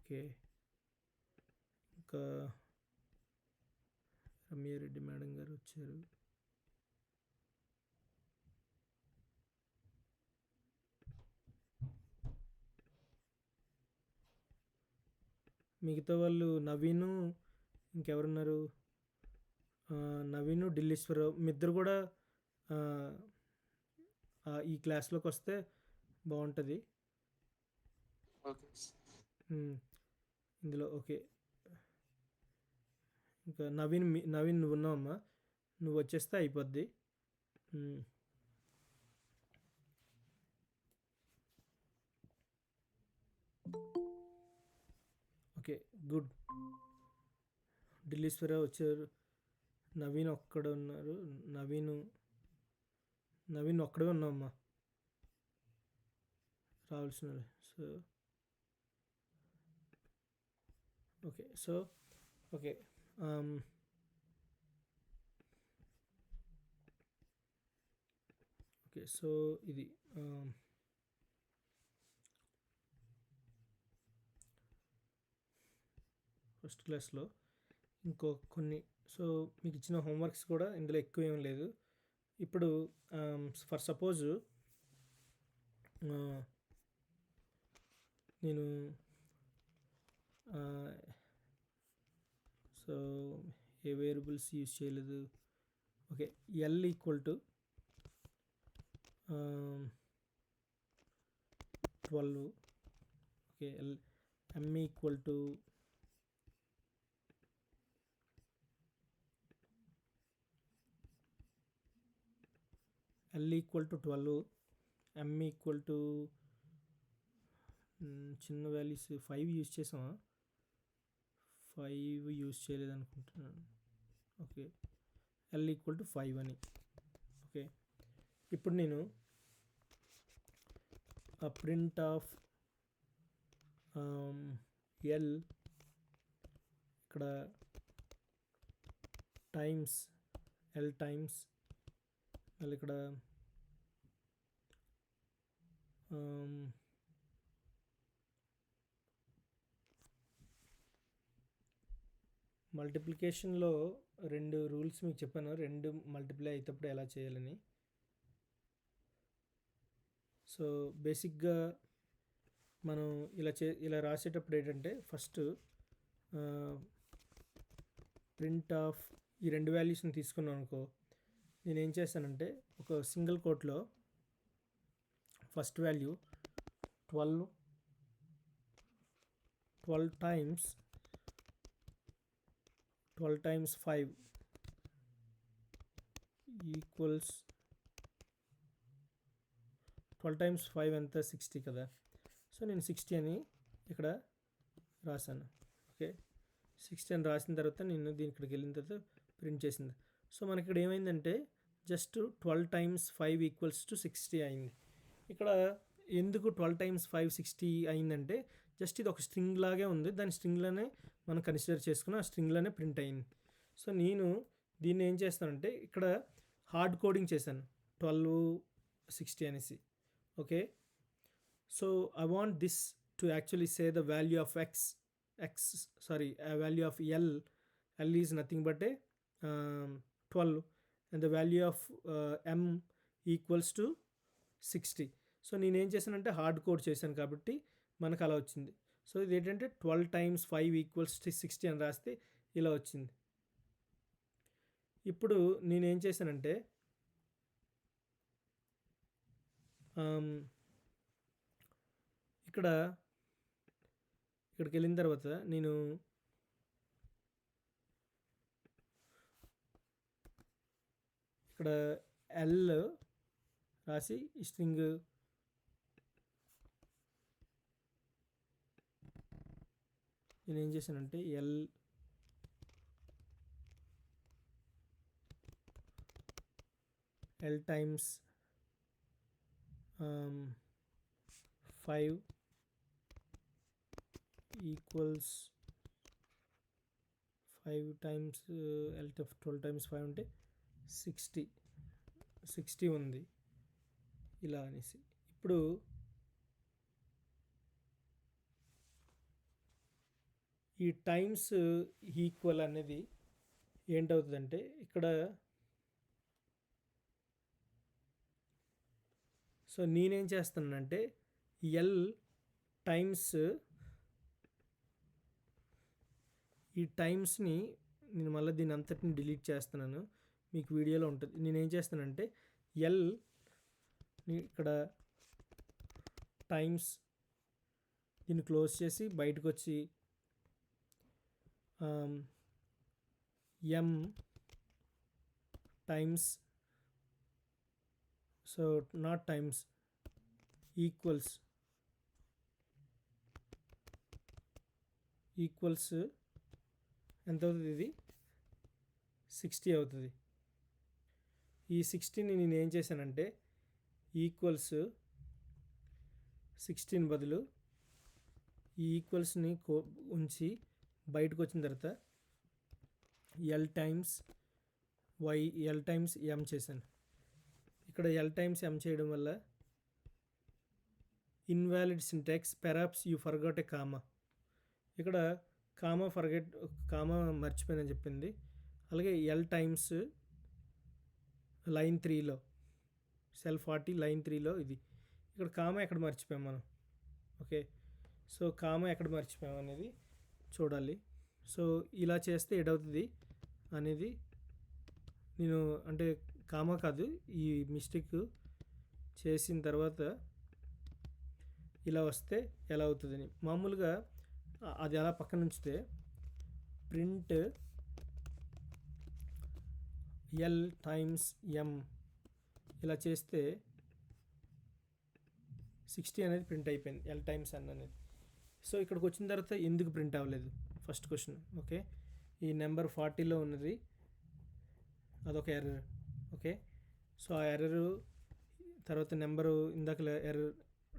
ఓకే, ఇంకా రమ్యారెడ్డి మేడం గారు వచ్చారు. మిగతా వాళ్ళు నవీను, ఇంకెవరున్నారు, నవీను, ఢిల్లీశ్వరరావు, మీ ఇద్దరు కూడా ఈ క్లాస్లోకి వస్తే బాగుంటుంది. ఇందులో ఓకే. ఇంకా నవీన్ నువ్వు ఉన్నావమ్మా, నువ్వు వచ్చేస్తే అయిపోద్ది. Okay, good. ఢిల్లీశ్వరరావు వచ్చారు, నవీన్ ఒక్కడ ఉన్నారు. నవీన్ ఒక్కడే ఉన్నావమ్మా రావాల్సిన. So okay, so okay, okay. So ఇది ఫస్ట్ క్లాస్లో ఇంకో కొన్ని. సో మీకు ఇచ్చిన హోంవర్క్స్ కూడా ఇందులో ఎక్కువ ఏం లేదు. ఇప్పుడు ఫర్ సపోజ్ నేను సో ఏ వేరియబుల్స్ యూజ్ చేయలేదు. Okay, L equal to 12. Okay, M equal to L equal to 12, M equal to చిన్న వాల్యూస్ 5 యూజ్ చేసామా, 5 యూజ్ చేయలేదు అనుకుంటున్నాను. ఓకే, ఎల్ ఈక్వల్ టు 5 అని. ఓకే, ఇప్పుడు నేను ప్రింట్ ఆఫ్ ఎల్ ఇక్కడ టైమ్స్ ఎల్ టైమ్స్, మళ్ళీ ఇక్కడ మల్టిప్లికేషన్లో 2 రూల్స్ మీకు చెప్పాను, 2 మల్టిప్లై అయ్యేటప్పుడు ఎలా చేయాలని. సో బేసిక్గా మనం ఇలా రాసేటప్పుడు ఏంటంటే ఫస్ట్ ప్రింట్ ఆఫ్ ఈ 2 వాల్యూస్ని తీసుకున్నాను అనుకో, నేనేం చేస్తానంటే ఒక సింగిల్ కోట్లో first value 12 times 5 equals 12 times 5 ఎంత 60 కదా. సో నేను 60 అని ఇక్కడ రాశాను. ఓకే, 60 అని రాసిన తర్వాత నేను ఇక్కడికి వెళ్ళిన తర్వాత ప్రింట్ చేసింది. సో మనకి ఇక్కడ ఏమైందంటే జస్ట్ 12 times 5 ఈక్వల్స్ టు 60 అయింది. ఇక్కడ ఎందుకు 12 times 5 60 అయిందంటే జస్ట్ ఇది ఒక స్ట్రింగ్ లాగే ఉంది, దాని స్ట్రింగ్లోనే మనం కన్సిడర్ చేసుకుని ఆ స్ట్రింగ్లోనే ప్రింట్ అయింది. సో నేను దీన్ని ఏం చేస్తానంటే ఇక్కడ హార్డ్ కోడింగ్ చేశాను 12 60 అనేసి. Okay, so I want this to actually say the value of value of L is nothing but 12, and the value of M equals to 60. So నేనేం చేశానంటే హార్డ్ కోడ్ చేశాను కాబట్టి మనకు అలా వచ్చింది. సో ఇది ఏంటంటే 12 times 5 ఈక్వల్స్ టు 60 అని రాస్తే ఇలా వచ్చింది. ఇప్పుడు నేనేం చేశానంటే ఇక్కడికి వెళ్ళిన తర్వాత నేను ఇక్కడ ఎల్ రాసి ఈ స్ట్రింగ్ నేనేం చేశానంటే L times 5 equals 5 times L 12 times 5 అంటే 60 ఉంది ఇలా అనేసి. ఇప్పుడు ఈ టైమ్స్ ఈక్వల్ అనేది ఏంటవుతుందంటే ఇక్కడ సో నేనేం చేస్తానంటే ఎల్ టైమ్స్ ఈ టైమ్స్ని నేను మళ్ళీ దీని అంతటిని డిలీట్ చేస్తున్నాను, మీకు వీడియోలో ఉంటుంది. నేనేం చేస్తానంటే ఎల్ ఇక్కడ టైమ్స్ దీన్ని క్లోజ్ చేసి బయటకు వచ్చి M times so not times equals ఎంత అవుతుంది, ఇది 60 అవుతుంది. ఈ 60ని నేను ఏం చేశానంటే ఈక్వల్స్ 16 బదులు ఈ ఈక్వల్స్ని ఉంచి బయటకు వచ్చిన తర్వాత ఎల్ టైమ్స్ ఎం చేశాను. ఇక్కడ ఎల్ టైమ్స్ ఎం చేయడం వల్ల invalid syntax perhaps you forgot a comma, ఇక్కడ కామా మర్చిపోయానని చెప్పింది. అలాగే ఎల్ టైమ్స్ లైన్ 3లో సెల్ 40 లైన్ 3లో ఇది ఇక్కడ కామా ఎక్కడ మర్చిపోయాం మనం. ఓకే, సో కామా ఎక్కడ మర్చిపోయాం అనేది చూడాలి. సో ఇలా చేస్తే ఏడవుతుంది అనేది నేను అంటే కామా కాదు, ఈ మిస్టేక్ చేసిన తర్వాత ఇలా వస్తే ఎలా అవుతుందని. మామూలుగా అది అలా పక్కన ఉంచితే ప్రింట్ ఎల్ టైమ్స్ ఎం ఇలా చేస్తే 60 అనేది ప్రింట్ అయిపోయింది, ఎల్ టైమ్స్ ఎన్ అనేది. సో ఇక్కడికి వచ్చిన తర్వాత ఎందుకు ప్రింట్ అవ్వలేదు ఫస్ట్ క్వశ్చన్. ఓకే, ఈ నెంబర్ 40లో ఉన్నది అదొక ఎర్రర్. ఓకే, సో ఆ ఎర్రరు తర్వాత నెంబరు ఇందాక ఎర్రర్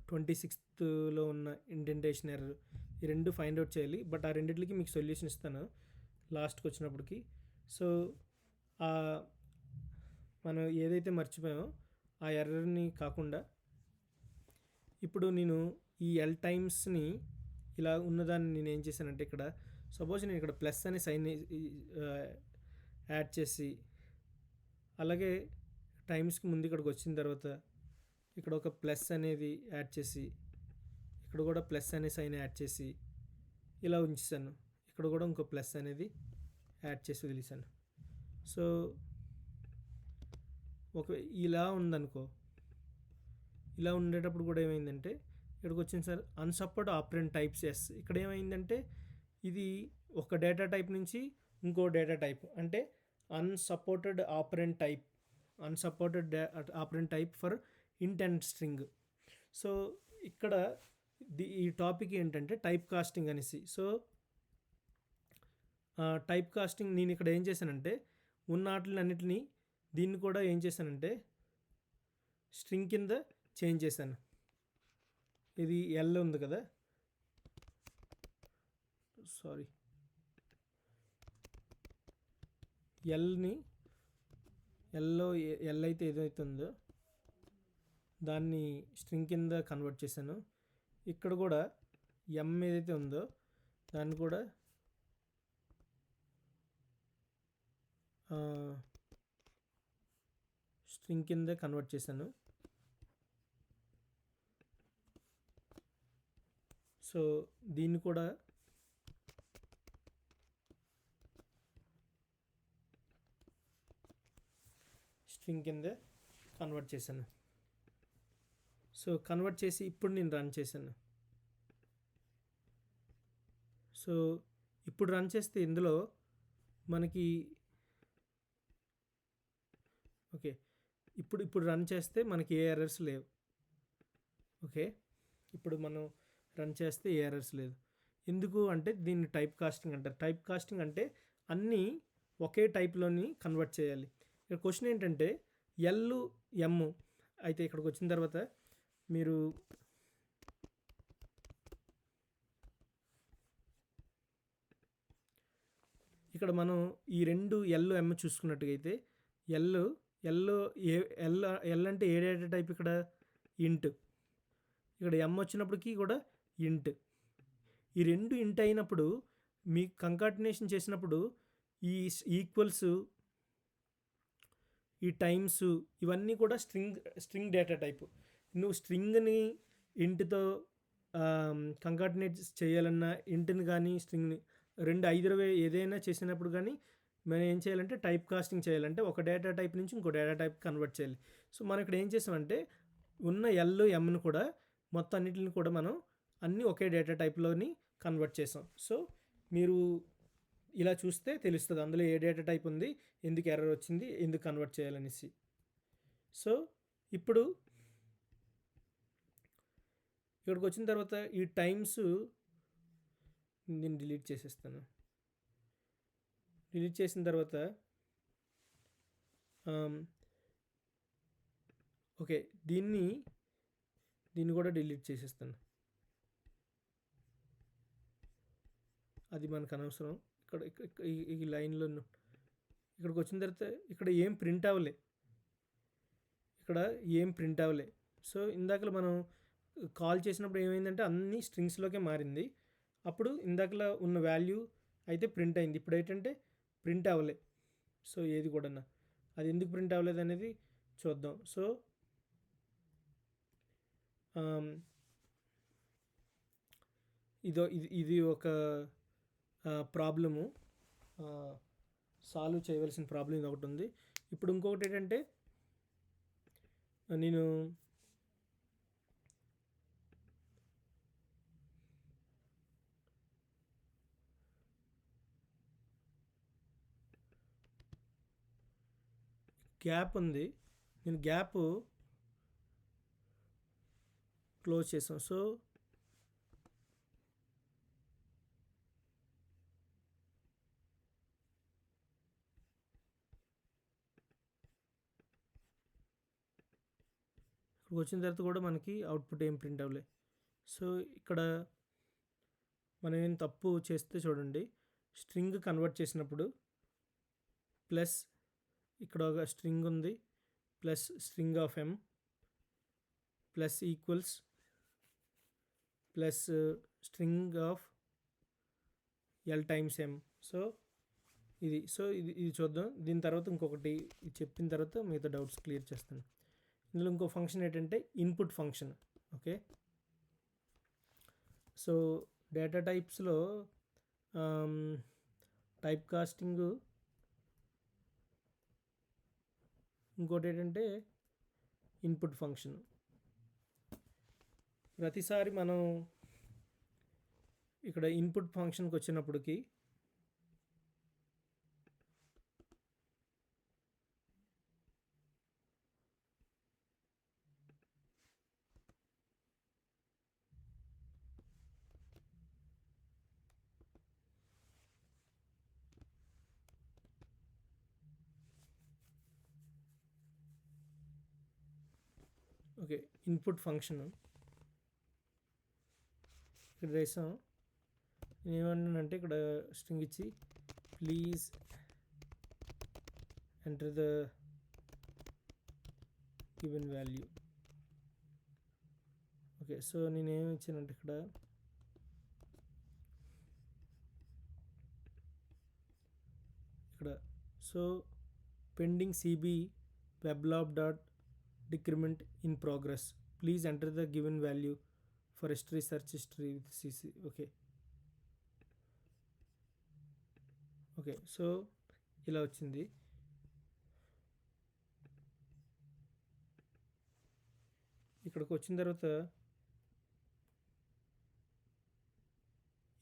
26లో ఉన్న ఇండెంటేషన్ ఎర్రర్, ఈ రెండు ఫైండ్ అవుట్ చేయాలి. బట్ ఆ రెండింటికి మీకు సొల్యూషన్ ఇస్తాను లాస్ట్కి వచ్చినప్పటికి. సో మనం ఏదైతే మర్చిపోయామో ఆ ఎర్రర్ని కాకుండా ఇప్పుడు నేను ఈ ఎల్ టైమ్స్ని ఇలా ఉన్నదాన్ని నేను ఏం చేశానంటే ఇక్కడ సపోజ్ నేను ఇక్కడ ప్లస్ అనే సైన్ యాడ్ చేసి అలాగే టైమ్స్కి ముందు ఇక్కడికి వచ్చిన తర్వాత ఇక్కడ ఒక ప్లస్ అనేది యాడ్ చేసి ఇక్కడ కూడా ప్లస్ అనే సైన్ యాడ్ చేసి ఇలా ఉంచాను. ఇక్కడ కూడా ఇంకో ప్లస్ అనేది యాడ్ చేసి వదిలేసాను. సో ఒక ఇలా ఉందనుకో, ఇలా ఉండేటప్పుడు కూడా ఏమైందంటే ఇక్కడికి వచ్చిన సార్ అన్సపోర్ట్ ఆపరెంట్ టైప్స్ ఎస్, ఇక్కడ ఏమైందంటే ఇది ఒక డేటా టైప్ నుంచి ఇంకో డేటా టైప్ అంటే అన్సపోర్టెడ్ ఆపరెంట్ టైప్ ఫర్ ఇంట్ అండ్ స్ట్రింగ్. సో ఇక్కడ ఈ టాపిక్ ఏంటంటే టైప్ కాస్టింగ్ అనేసి. సో టైప్ కాస్టింగ్ నేను ఇక్కడ ఏం చేశానంటే ఉన్న వాటిలన్నిటిని దీన్ని కూడా ఏం చేశానంటే స్ట్రింగ్ కింద చేంజ్ చేశాను. ఇది ఎల్ ఉంది కదా, సారీ ఎల్లో ఎల్ అయితే ఏదైతే ఉందో దాన్ని స్ట్రింగ్ కింద కన్వర్ట్ చేశాను. ఇక్కడ కూడా ఎం ఏదైతే ఉందో దాన్ని కూడా స్ట్రింగ్ కింద కన్వర్ట్ చేశాను. సో దీన్ని కూడా స్ట్రింగ్ కింద కన్వర్ట్ చేశాను. సో కన్వర్ట్ చేసి ఇప్పుడు నేను రన్ చేశాను. సో ఇప్పుడు రన్ చేస్తే ఇందులో మనకి ఓకే ఇప్పుడు రన్ చేస్తే మనకి ఏ ఎర్రర్స్ లేవు. ఓకే, ఇప్పుడు మనం రన్ చేస్తే ఏ ఎర్రర్స్ లేదు. ఎందుకు అంటే దీన్ని టైప్ కాస్టింగ్ అంటారు. టైప్ కాస్టింగ్ అంటే అన్నీ ఒకే టైప్లోని కన్వర్ట్ చేయాలి. ఇక్కడ క్వశ్చన్ ఏంటంటే ఎల్ ఎమ్ అయితే ఇక్కడికి వచ్చిన తర్వాత మీరు ఇక్కడ మనం ఈ రెండు ఎల్ ఎమ్ చూసుకున్నట్టుగైతే L L A L L అంటే ఏ డేటా టైప్ ఇక్కడ ఇంట్, ఇక్కడ ఎమ్ వచ్చినప్పటికీ కూడా ఇంట్. ఈ రెండు ఇంట్ అయినప్పుడు మీకు కంకాటినేషన్ చేసినప్పుడు ఈ ఈక్వల్స్, ఈ టైమ్స్ ఇవన్నీ కూడా స్ట్రింగ్ డేటా టైప్. నువ్వు స్ట్రింగ్ని ఇంట్తో కంకాటినేట్ చేయాలన్నా ఇంట్ని కానీ స్ట్రింగ్ని రెండు 5 ఏదైనా చేసినప్పుడు కానీ మనం ఏం చేయాలంటే టైప్ కాస్టింగ్ చేయాలంటే ఒక డేటా టైప్ నుంచి ఇంకో డేటా టైప్ కన్వర్ట్ చేయాలి. సో మనం ఇక్కడ ఏం చేసామంటే ఉన్న ఎల్ ఎమ్ని కూడా మొత్తం అన్నిటిని కూడా మనం అన్నీ ఒకే డేటా టైప్లోని కన్వర్ట్ చేసాం. సో మీరు ఇలా చూస్తే తెలుస్తుంది అందులో ఏ డేటా టైప్ ఉంది, ఎందుకు ఎర్రర్ వచ్చింది, ఎందుకు కన్వర్ట్ చేయాలనేసి. సో ఇప్పుడు ఇక్కడికి వచ్చిన తర్వాత ఈ టైమ్స్ నేను డిలీట్ చేసేస్తాను. డిలీట్ చేసిన తర్వాత ఓకే దీన్ని కూడా డిలీట్ చేసేస్తాను. అది మనకు అనవసరం. ఇక్కడ ఈ లైన్లో ఇక్కడికి వచ్చిన తర్వాత ఇక్కడ ఏం ప్రింట్ అవ్వలే. సో ఇందాకలో మనం కాల్ చేసినప్పుడు ఏమైందంటే అన్ని స్ట్రింగ్స్లోకే మారింది. అప్పుడు ఇందాకలా ఉన్న వాల్యూ అయితే ప్రింట్ అయింది. ఇప్పుడు ఏంటంటే ప్రింట్ అవ్వలే. సో ఏది కూడా అది ఎందుకు ప్రింట్ అవ్వలేదు అనేది చూద్దాం. సో ఇది ఒక ప్రాబ్లము, సాల్వ్ చేయవలసిన ప్రాబ్లం ఇది ఒకటి ఉంది. ఇప్పుడు ఇంకొకటి ఏంటంటే నేను గ్యాప్ ఉంది, నేను గ్యాప్ క్లోజ్ చేసాం. సో వచ్చిన తర్వాత కూడా మనకి అవుట్పుట్ ఏం ప్రింట్ అవ్వలే. సో ఇక్కడ మనం ఏం తప్పు చేస్తే చూడండి, స్ట్రింగ్ కన్వర్ట్ చేసినప్పుడు ప్లస్ ఇక్కడ ఒక స్ట్రింగ్ ఉంది plus string of M plus equals plus string of L times M. So ఇది చూద్దాం. దీని తర్వాత ఇంకొకటి చెప్పిన తర్వాత మిగతా డౌట్స్ క్లియర్ చేస్తాను. ఇందులో ఇంకో ఫంక్షన్ ఏంటంటే input function. Okay, so data టైప్స్లో టైప్ కాస్టింగ్ ఇంకోటి ఏంటంటే ఇన్పుట్ ఫంక్షన్. ప్రతిసారి మనం ఇక్కడ ఇన్పుట్ ఫంక్షన్కి వచ్చినప్పటికీ ఓకే ఇన్పుట్ ఫంక్షన్ ఇక్కడ వేసాం. నేను ఏమన్నానంటే ఇక్కడ స్ట్రింగ్ ఇచ్చి please enter the given value. Okay, so నేనేమి ఇచ్చానంటే ఇక్కడ so pending CB weblab dot decrement in progress, please enter the given value for history search history with CC. Okay so ఇలా వచ్చింది. ఇక్కడికి వచ్చిన తర్వాత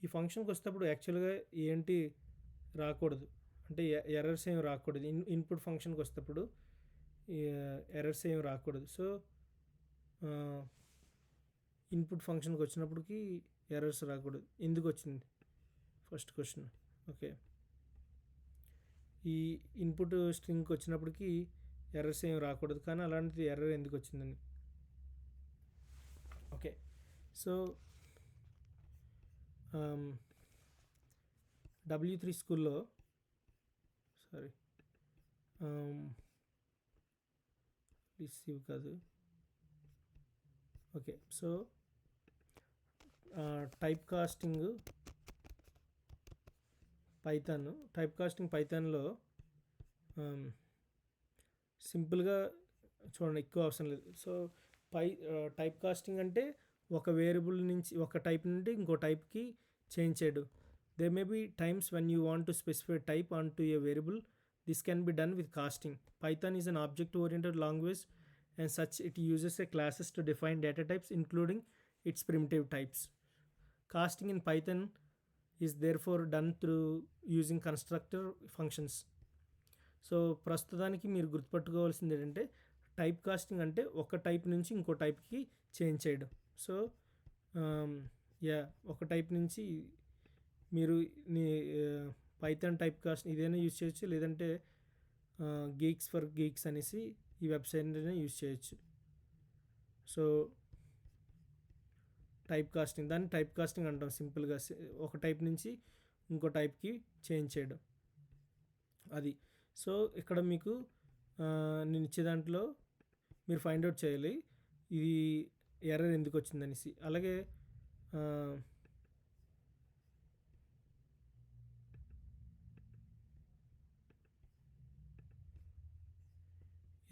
ఈ ఫంక్షన్కి వచ్చేటప్పుడు యాక్చువల్గా ఏంటి రాకూడదు అంటే ఎర్రర్స్ ఏమి రాకూడదు. ఇన్పుట్ ఫంక్షన్కి వచ్చేటప్పుడు ఎర్రర్స్ ఏమి రాకూడదు. సో ఇన్పుట్ ఫంక్షన్కి వచ్చినప్పటికి ఎర్రర్స్ రాకూడదు. ఎందుకు వచ్చింది ఫస్ట్ క్వశ్చన్. ఓకే, ఈ ఇన్పుట్ స్ట్రింగ్కి వచ్చినప్పటికి ఎర్రర్స్ ఏమి రాకూడదు, కానీ అలాంటిది ఎర్రర్ ఎందుకు వచ్చిందని. ఓకే సో W3 స్కూల్లో రిసీవ్ కాదు. ఓకే సో టైప్ కాస్టింగ్ పైథాన్లో సింపుల్గా చూడండి, ఎక్కువ అవసరం లేదు. సో టైప్ కాస్టింగ్ అంటే ఒక వేరియబుల్ నుంచి ఒక టైప్ నుండి ఇంకో టైప్కి చేంజ్ చేయడం. They may be times when you want to specify type on to a variable. This can be done with casting. Python is an object-oriented language, and such it uses a classes to define data types, including its primitive types. Casting in Python is therefore done through using constructor functions. So ప్రస్తుతానికి మీరు గుర్తుపెట్టుకోవాల్సింది ఏంటంటే type casting అంటే ఒక type నుంచి ఇంకో టైప్కి change చేయడం. సో ఒక టైప్ నుంచి మీరు పైథాన్ టైప్ కాస్ట్ ఇదైనా యూజ్ చేయొచ్చు, లేదంటే గీక్స్ ఫర్ గీక్స్ అనేసి ఈ వెబ్సైట్ని యూజ్ చేయొచ్చు. సో దాన్ని టైప్ కాస్టింగ్ అంటాం సింపుల్గా. ఒక టైప్ నుంచి ఇంకో టైప్కి చేంజ్ చేయడం అది. సో ఇక్కడ మీకు నేను ఇచ్చే దాంట్లో మీరు ఫైండ్ అవుట్ చేయాలి ఇది ఎర్రర్ ఎందుకు వచ్చిందనేసి. అలాగే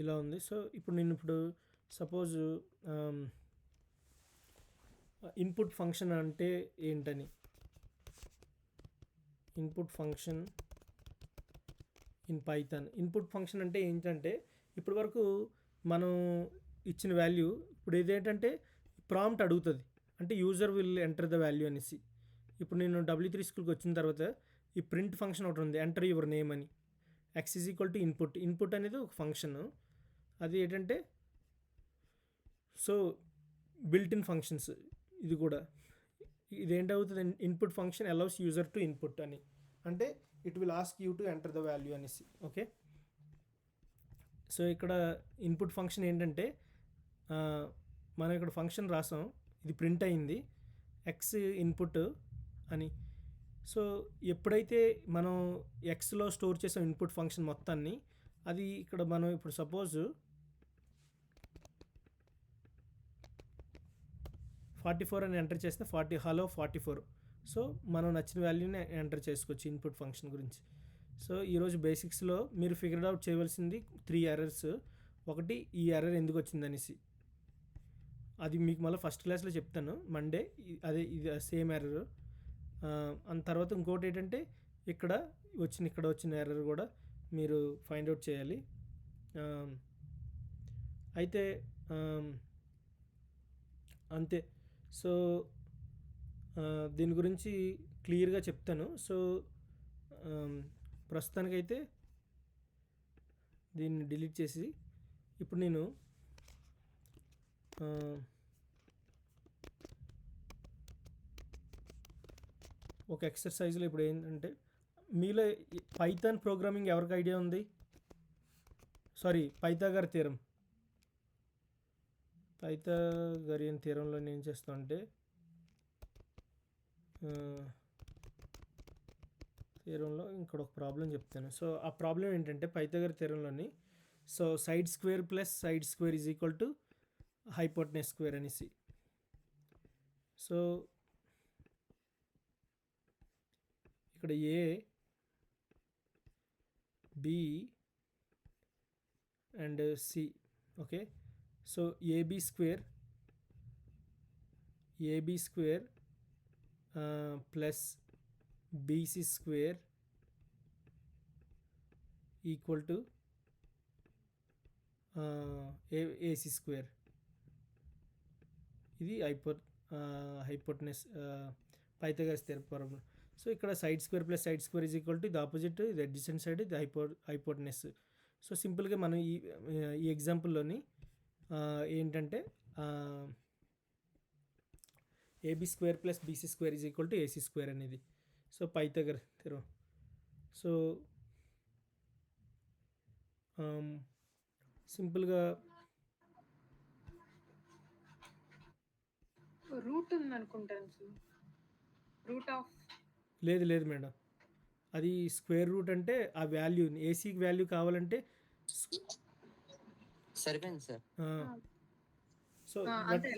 ఇలా ఉంది. సో ఇప్పుడు సపోజ్ ఇన్పుట్ ఫంక్షన్ అంటే ఏంటని, input function in Python. Input function అంటే ఏంటంటే ఇప్పటి వరకు మనం ఇచ్చిన వాల్యూ ఇప్పుడు ఇదేంటంటే ప్రాంప్ట్ అడుగుతుంది, అంటే user will enter the value అనేసి. ఇప్పుడు నేను W3 స్కూల్కి వచ్చిన తర్వాత ఈ ప్రింట్ ఫంక్షన్ ఒకటి ఉంది, ఎంటర్ యువర్ నేమ్ అని. x = input. ఇన్పుట్ అనేది ఒక ఫంక్షన్, అది ఏంటంటే సో బిల్ట్ ఇన్ ఫంక్షన్స్. ఇది కూడా ఇదేంటవుతుంది, input function allows user to input అని, అంటే it will ask you to enter the value అనేసి. ఓకే సో ఇక్కడ ఇన్పుట్ ఫంక్షన్ ఏంటంటే మనం ఇక్కడ ఫంక్షన్ రాసాం, ఇది ప్రింట్ అయింది ఎక్స్ ఇన్పుట్ అని. సో ఎప్పుడైతే మనం ఎక్స్లో స్టోర్ చేసాం ఇన్పుట్ ఫంక్షన్ మొత్తాన్ని, అది ఇక్కడ మనం ఇప్పుడు సపోజ్ 44 అని ఎంటర్ చేస్తే 44. సో మనం నచ్చిన వాల్యూని ఎంటర్ చేసుకోవచ్చు ఇన్పుట్ ఫంక్షన్ గురించి. సో ఈరోజు బేసిక్స్లో మీరు ఫిగర్ అవుట్ చేయవలసింది 3 ఎర్రర్స్. ఒకటి, ఈ ఎర్రర్ ఎందుకు వచ్చిందనేసి, అది మీకు మళ్ళీ ఫస్ట్ క్లాస్లో చెప్తాను మండే. అదే ఇది సేమ్ ఎర్రర్. అండ్ తర్వాత ఇంకోటి ఏంటంటే ఇక్కడ వచ్చిన ఎర్రర్ కూడా మీరు ఫైండ్ అవుట్ చేయాలి. అయితే అంతే. సో దీని గురించి క్లియర్గా చెప్తాను. సో ప్రస్తుతానికైతే దీన్ని డిలీట్ చేసి ఇప్పుడు నేను ఒక ఎక్సర్సైజ్లో ఇప్పుడు ఏంటంటే, మీలో పైథాన్ ప్రోగ్రామింగ్ ఎవరికి ఐడియా ఉంది? పైథాగరియన్ థియరంలో నేను ఏం చేస్తాను అంటే థియరంలో ఇక్కడ ఒక ప్రాబ్లం చెప్తాను. సో ఆ ప్రాబ్లం ఏంటంటే పైథాగరస్ థియరంలోని so side square plus side square is equal to hypotenuse square అనేసి. సో ఇక్కడ A, B, and C. Okay, so AB square plus BC square equal to AC square. ఇది hypotenuse Pythagoras theorem formula. So ఇక్కడ side square plus side square is equal to ఇది opposite, ఇది adjacent side, ఇది hypotenuse. So సింపుల్గా మనం ఈ ఎగ్జాంపుల్లోని ఏంటంటే AB square plus BC square is equal to AC square అనేది. So Pythagoras theorem. సో సింపుల్గా రూట్ ఉందనుకుంటాను సార్. రూట్ ఆఫ్ లేదు మేడం, అది స్క్వేర్ రూట్ అంటే ఆ వాల్యూ ఏసీకి వాల్యూ కావాలంటే సరిపోయింది సార్. సో అంతే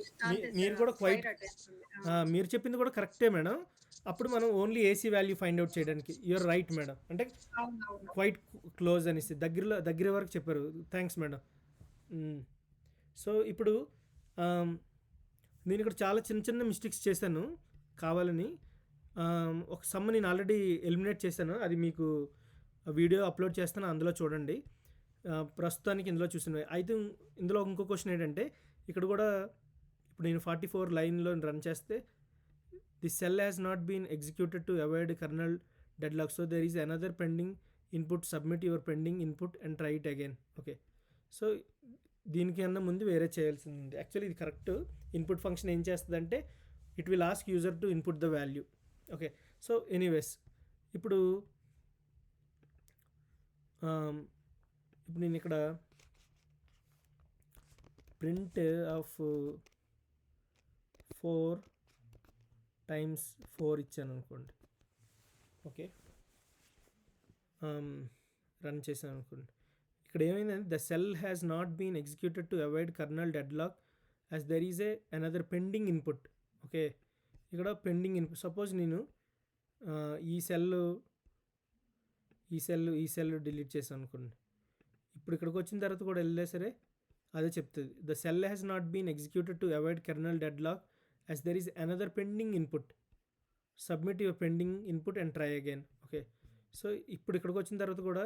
మీరు కూడా క్వైట్ మీరు చెప్పింది కూడా కరెక్టే మేడం. అప్పుడు మనం only AC value find out చేయడానికి యూఆర్ రైట్ మేడం. అంటే క్వైట్ క్లోజ్ అనేసి దగ్గర వరకు చెప్పారు. Thanks madam. సో ఇప్పుడు నేను ఇక్కడ చాలా చిన్న మిస్టేక్స్ చేశాను కావాలని. ఒక సమ్ నేను ఆల్రెడీ ఎలిమినేట్ చేశాను, అది మీకు వీడియో అప్లోడ్ చేస్తాను, అందులో చూడండి. ప్రస్తుతానికి ఇందులో చూసిన అయితే ఇందులో ఇంకో క్వశ్చన్ ఏంటంటే ఇక్కడ కూడా ఇప్పుడు నేను 44 లైన్లో రన్ చేస్తే the cell has not been executed to avoid kernel dead lock, so there is another pending input, submit your pending input and try it again. Okay, so దీనికన్నా ముందు వేరే చేయాల్సింది ఉంది. యాక్చువల్లీ ఇది కరెక్ట్. ఇన్పుట్ ఫంక్షన్ ఏం చేస్తుందంటే it will ask user to input the value. Okay, so anyways ఇప్పుడు నేను ఇక్కడ ప్రింట్ ఆఫ్ 4 times 4 ఇచ్చాను అనుకోండి. ఓకే, రన్ చేశాను అనుకోండి. ఇక్కడ ఏమైందంటే the cell has not been executed to avoid kernel dead lock as there is another pending input. Okay, ఇక్కడ పెండింగ్ ఇన్పుట్. సపోజ్ నేను ఈ సెల్ డిలీట్ చేశాను అనుకోండి. ఇప్పుడు ఇక్కడికి వచ్చిన తర్వాత కూడా వెళ్ళే సరే అదే చెప్తుంది. The cell has not been executed to avoid kernel dead lock as there is another pending input, submit your pending input and try again. Okay, so ఇప్పుడు ఇక్కడికి వచ్చిన తర్వాత కూడా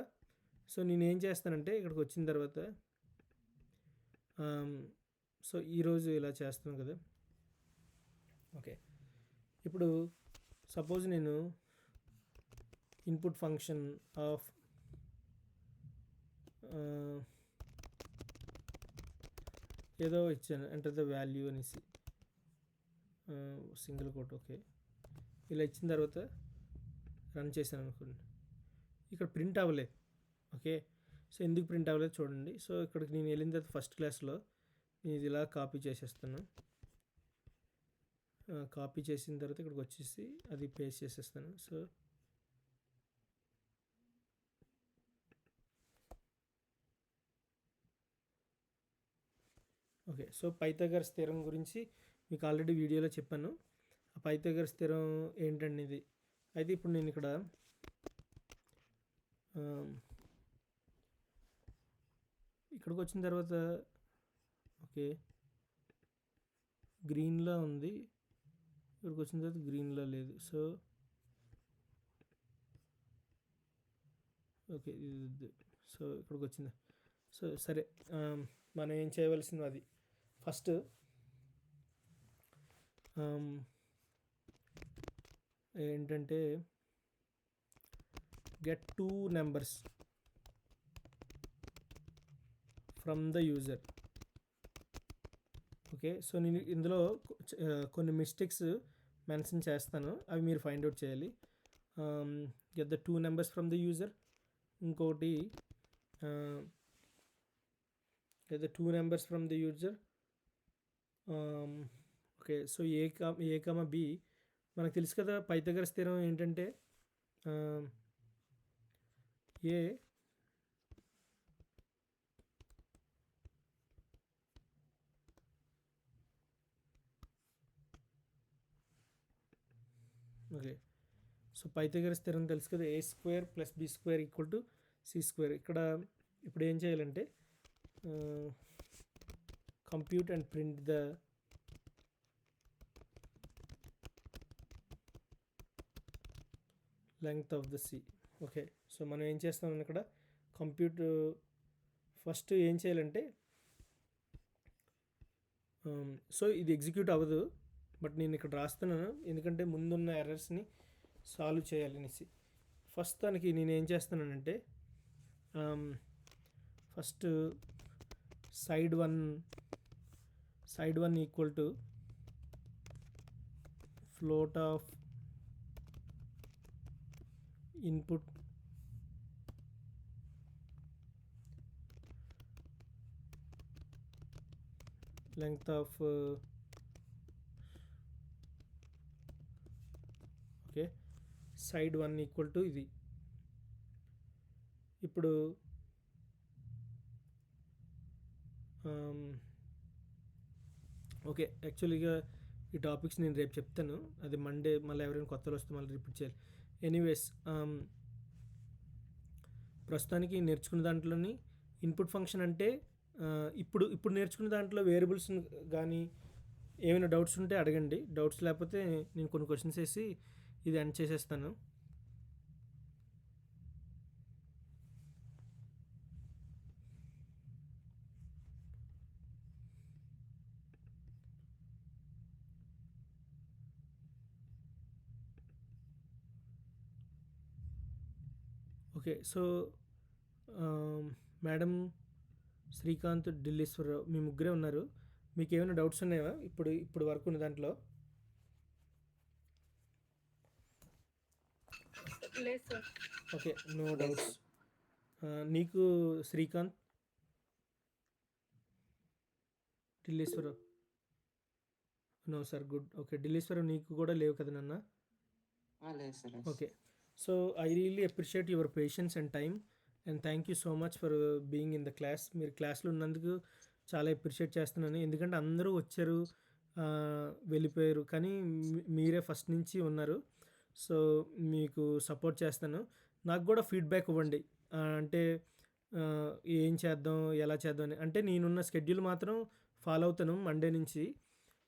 సో నేను ఏం చేస్తానంటే ఇక్కడికి వచ్చిన తర్వాత సో ఈరోజు ఇలా చేస్తాను కదా. ఓకే, ఇప్పుడు సపోజ్ నేను ఇన్పుట్ ఫంక్షన్ ఆఫ్ ఏదో ఇచ్చాను, ఎంటర్ ద వాల్యూ అనేసి సింగిల్ కోట్. ఓకే, ఇలా ఇచ్చిన తర్వాత రన్ చేశాను అనుకోండి. ఇక్కడ ప్రింట్ అవ్వలేదు. ఓకే, సో ఎందుకు ప్రింట్ అవ్వలేదు చూడండి. సో ఇక్కడికి నేను వెళ్ళిన తర్వాత ఫస్ట్ క్లాస్లో నేను ఇది ఇలా కాపీ చేసేస్తాను. కాపీ చేసిన తర్వాత ఇక్కడికి వచ్చేసి అది పేస్ట్ చేసేస్తాను. So okay, so Pythagoras theorem గురించి మీకు ఆల్రెడీ వీడియోలో చెప్పాను. ఆ పైథాగరస్ థియరమ్ ఏంటనేది. అయితే ఇప్పుడు నేను ఇక్కడ ఇక్కడికి వచ్చిన తర్వాత ఓకే గ్రీన్లో ఉంది, ఇక్కడికి వచ్చిన తర్వాత గ్రీన్లో లేదు. సో ఓకే ఇది సో ఇక్కడికి వచ్చింది. సో సరే, మనం ఏం చేయవలసింది అది ఫస్ట్ ఏంటంటే get 2 numbers from the user. Okay, so నేను ఇందులో కొన్ని మిస్టేక్స్ మెన్షన్ చేస్తాను, అవి మీరు ఫైండ్ అవుట్ చేయాలి. get the 2 numbers from the user. ఇంకోటి get the 2 numbers from the user. Okay, so A comma B మనకు తెలుసు కదా. పైథాగరస్ థియరమ్ ఏంటంటే A okay, so Pythagoras theorem తెలుసు కదా. A square plus B square equal to C square. ఇక్కడ ఇప్పుడు ఏం చేయాలంటే compute and print the length of the C. Okay, so మనం ఏం చేస్తాం ఇక్కడ కంప్యూట్ ఫస్ట్ ఏం చేయాలంటే సో ఇది ఎగ్జిక్యూట్ అవ్వదు, బట్ నేను ఇక్కడ రాస్తున్నాను ఎందుకంటే ముందున్న ఎర్రర్స్ని సాల్వ్ చేయాలనేసి. ఫస్ట్ దానికి నేను ఏం చేస్తున్నానంటే first side one equal to float of input length of okay, side 1 equal to ఇది. ఇప్పుడు ఓకే, యాక్చువల్గా ఈ టాపిక్స్ నేను రేపు చెప్తాను, అది మండే మళ్ళీ ఎవరైనా కొత్తలు వస్తే మళ్ళీ రిపీట్ చేయాలి. ఎనీవేస్, ప్రస్తుతానికి నేర్చుకున్న దాంట్లోని ఇన్పుట్ ఫంక్షన్ అంటే ఇప్పుడు నేర్చుకున్న దాంట్లో వేరియబుల్స్ కానీ ఏమైనా డౌట్స్ ఉంటే అడగండి, డౌట్స్ లేకపోతే నేను కొన్ని క్వశ్చన్స్ వేసి ఇది ఎండ్ చేసేస్తాను. Okay, so madam, Srikanth, Dilleswararao, మీ ముగ్గురే ఉన్నారు. మీకు ఏమైనా డౌట్స్ ఉన్నాయా ఇప్పుడు వరకు ఉన్న దాంట్లో? లేదు సార్. Okay, no doubts. నీకు Srikanth, Dilleswararao? No sir, good. Okay, Dilleswararao నీకు కూడా లేవు కదా నాన్న? Okay, so I really appreciate your patience and time and thank you so much for being in the class. మీరు క్లాస్లో ఉన్నందుకు చాలా అప్రిషియేట్ చేస్తున్నాను, ఎందుకంటే అందరూ వచ్చారు వెళ్ళిపోయారు, కానీ మీరే ఫస్ట్ నుంచి ఉన్నారు. సో మీకు సపోర్ట్ చేస్తాను. నాకు కూడా ఫీడ్బ్యాక్ ఇవ్వండి, అంటే ఏం చేద్దాం, ఎలా చేద్దాం అని. అంటే నేనున్న స్కెడ్యూల్ మాత్రం ఫాలో అవుతాను మండే నుంచి.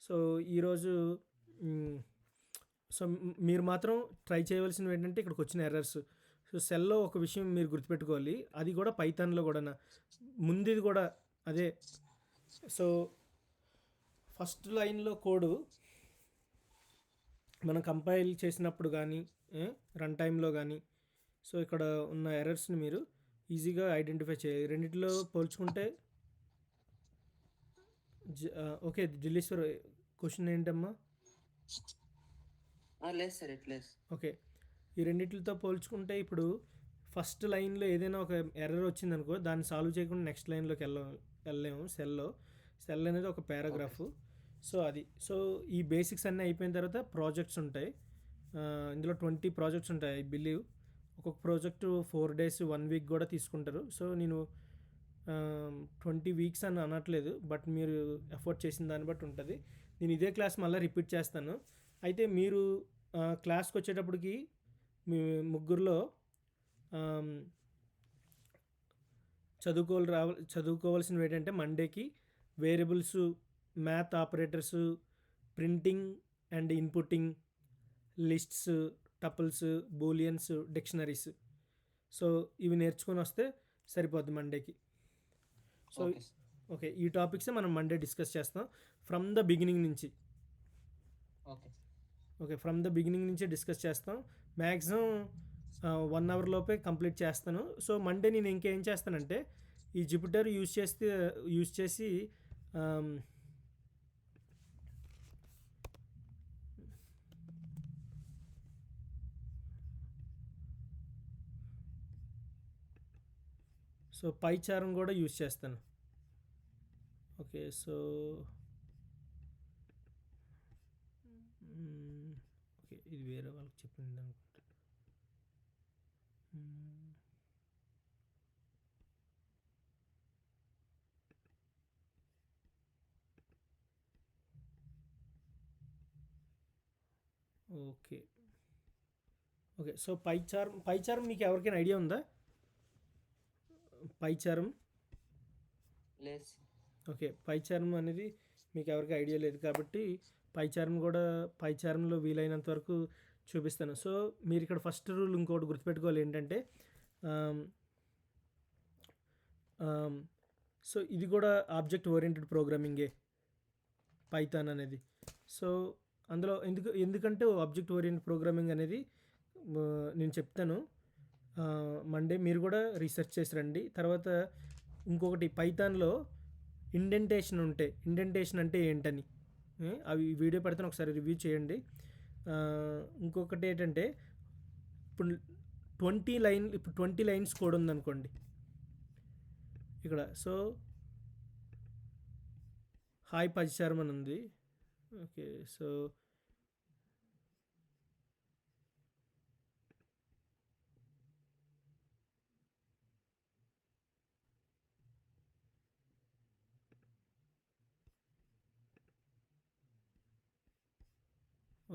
సో ఈరోజు సో మీరు మాత్రం ట్రై చేయవలసినవి ఏంటంటే ఇక్కడికి వచ్చిన ఎర్రర్స్. సో సెల్లో ఒక విషయం మీరు గుర్తుపెట్టుకోవాలి, అది కూడా పైథాన్లో కూడా ముందుది కూడా అదే. సో ఫస్ట్ లైన్లో కోడు మనం కంపైల్ చేసినప్పుడు కానీ రన్ టైంలో కానీ సో ఇక్కడ ఉన్న ఎర్రర్స్ని మీరు ఈజీగా ఐడెంటిఫై చేయాలి. రెండిట్లో పోల్చుకుంటే ఓకే, ఢిల్లీశ్వర్ క్వశ్చన్ ఏంటమ్మా? లేదు సార్, ఎట్లేదు. ఓకే, ఈ రెండిట్లతో పోల్చుకుంటే ఇప్పుడు ఫస్ట్ లైన్లో ఏదైనా ఒక ఎర్రర్ వచ్చిందనుకో, దాన్ని సాల్వ్ చేయకుండా నెక్స్ట్ లైన్లోకి వెళ్ళలేము. సెల్ అనేది ఒక పారాగ్రాఫ్. సో అది, సో ఈ బేసిక్స్ అన్నీ అయిపోయిన తర్వాత ప్రాజెక్ట్స్ ఉంటాయి. ఇందులో 20 ప్రాజెక్ట్స్ ఉంటాయి ఐ బిలీవ్. ఒక్కొక్క ప్రాజెక్టు 4 days 1 week కూడా తీసుకుంటారు. సో నేను 20 weeks అని అనట్లేదు, బట్ మీరు ఎఫర్ట్ చేసిన దాన్ని బట్టి ఉంటుంది. నేను ఇదే క్లాస్ మళ్ళీ రిపీట్ చేస్తాను. అయితే మీరు క్లాస్కి వచ్చేటప్పటికి మీ ముగ్గురులో చదువుకోవాల్సినవి ఏంటంటే మండేకి variables, math operators, printing and inputting, lists, tuples, booleans, dictionaries. So ఇవి నేర్చుకొని వస్తే సరిపోద్ది మండేకి. సో ఓకే, ఈ టాపిక్స్ మనం మండే డిస్కస్ చేస్తాం ఫ్రమ్ ద బిగినింగ్ నుంచి. ఓకే, ఫ్రమ్ ద బిగినింగ్ నుంచే డిస్కస్ చేస్తాం. మ్యాక్సిమం 1 hour లోపే కంప్లీట్ చేస్తాను. సో మండే నేను ఇంకేం చేస్తానంటే ఈ జూపిటర్ యూజ్ చేసి సో పైచారం కూడా యూజ్ చేస్తాను. ఓకే, సో ఓకే, ఇది వేరే వాళ్ళకి చెప్పింది అనుకుంటా. ఓకే ఓకే, సో పైచారం మీకు ఎవరికైనా ఐడియా ఉందా? పైచారం లేదు. ఓకే. పైచార్మ్ అనేది మీకు ఎవరికీ ఐడియా లేదు కాబట్టి పైచార్మ్‌లో వీలైనంత వరకు చూపిస్తాను. సో, మీరిక్కడ ఫస్ట్ రూల్ ఇంకోటి గుర్తుపెట్టుకోవాలి ఏంటంటే ఆహ్, ఆహ్, సో, ఇది కూడా ఆబ్జెక్ట్ ఓరియెంటెడ్ ప్రోగ్రామింగే పైథాన్ అనేది. సో, అందులో ఎందుకంటే ఆబ్జెక్ట్ ఓరియెంటెడ్ ప్రోగ్రామింగ్ అనేది నేను చెప్తాను. మండే మీరు కూడా రీసెర్చ్ చేసి రండి. తర్వాత ఇంకొకటి పైథాన్‌లో ఇండెంటేషన్ అంటే ఏంటని అవి వీడియో పెడతాను, ఒకసారి రివ్యూ చేయండి. ఇంకొకటి ఏంటంటే ఇప్పుడు 20 లైన్స్ కోడ్ ఉందనుకోండి ఇక్కడ. సో, హాయ్ పైచార్మ్ అని ఉంది. ఓకే. సో,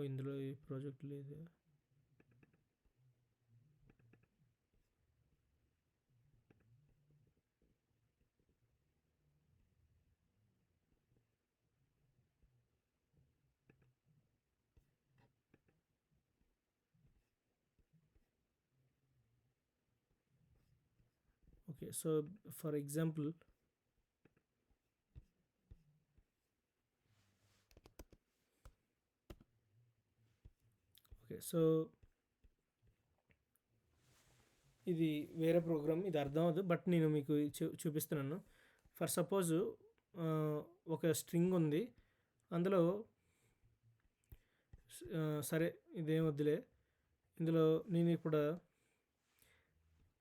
ఇందులో ఈ ప్రాజెక్ట్ లేదు. Okay. So, for example okay. So, ఇది వేరే ప్రోగ్రామ్, ఇది అర్థం అవ్వదు, బట్ నేను మీకు చూపిస్తున్నాను. ఫర్ సపోజ్ ఒక స్ట్రింగ్ ఉంది, అందులో సరే ఇదేం వద్దులే, ఇందులో నేను ఇప్పుడు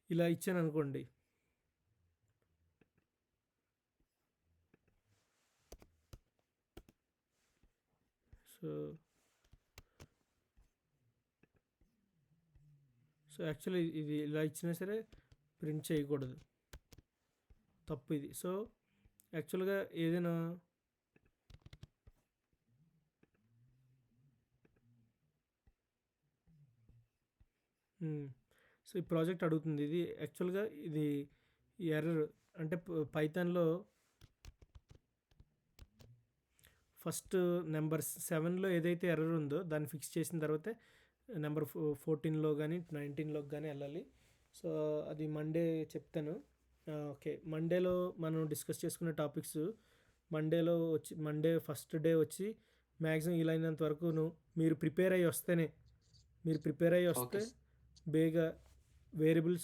ఇలా ఇచ్చాను అనుకోండి. సో యాక్చువల్లీ ఇది ఇలా ఇచ్చినా సరే ప్రింట్ చేయకూడదు, తప్పు ఇది. సో యాక్చువల్గా ఏదైనా సో ఈ ప్రాజెక్ట్ అడుగుతుంది, ఇది యాక్చువల్గా ఇది ఎర్రర్ అంటే పైథాన్లో ఫస్ట్ నెంబర్ 7లో ఏదైతే ఎర్రర్ ఉందో దాన్ని ఫిక్స్ చేసిన తర్వాత నెంబర్ 14లో కానీ 19లోకి కానీ వెళ్ళాలి. సో అది మండే చెప్తాను. ఓకే. మండేలో మనం డిస్కస్ చేసుకునే టాపిక్స్, మండే ఫస్ట్ డే వచ్చి మ్యాక్సిమం వీలైనంత వరకు మీరు ప్రిపేర్ అయ్యి వస్తే ఓకే. బేగా వేరియబుల్స్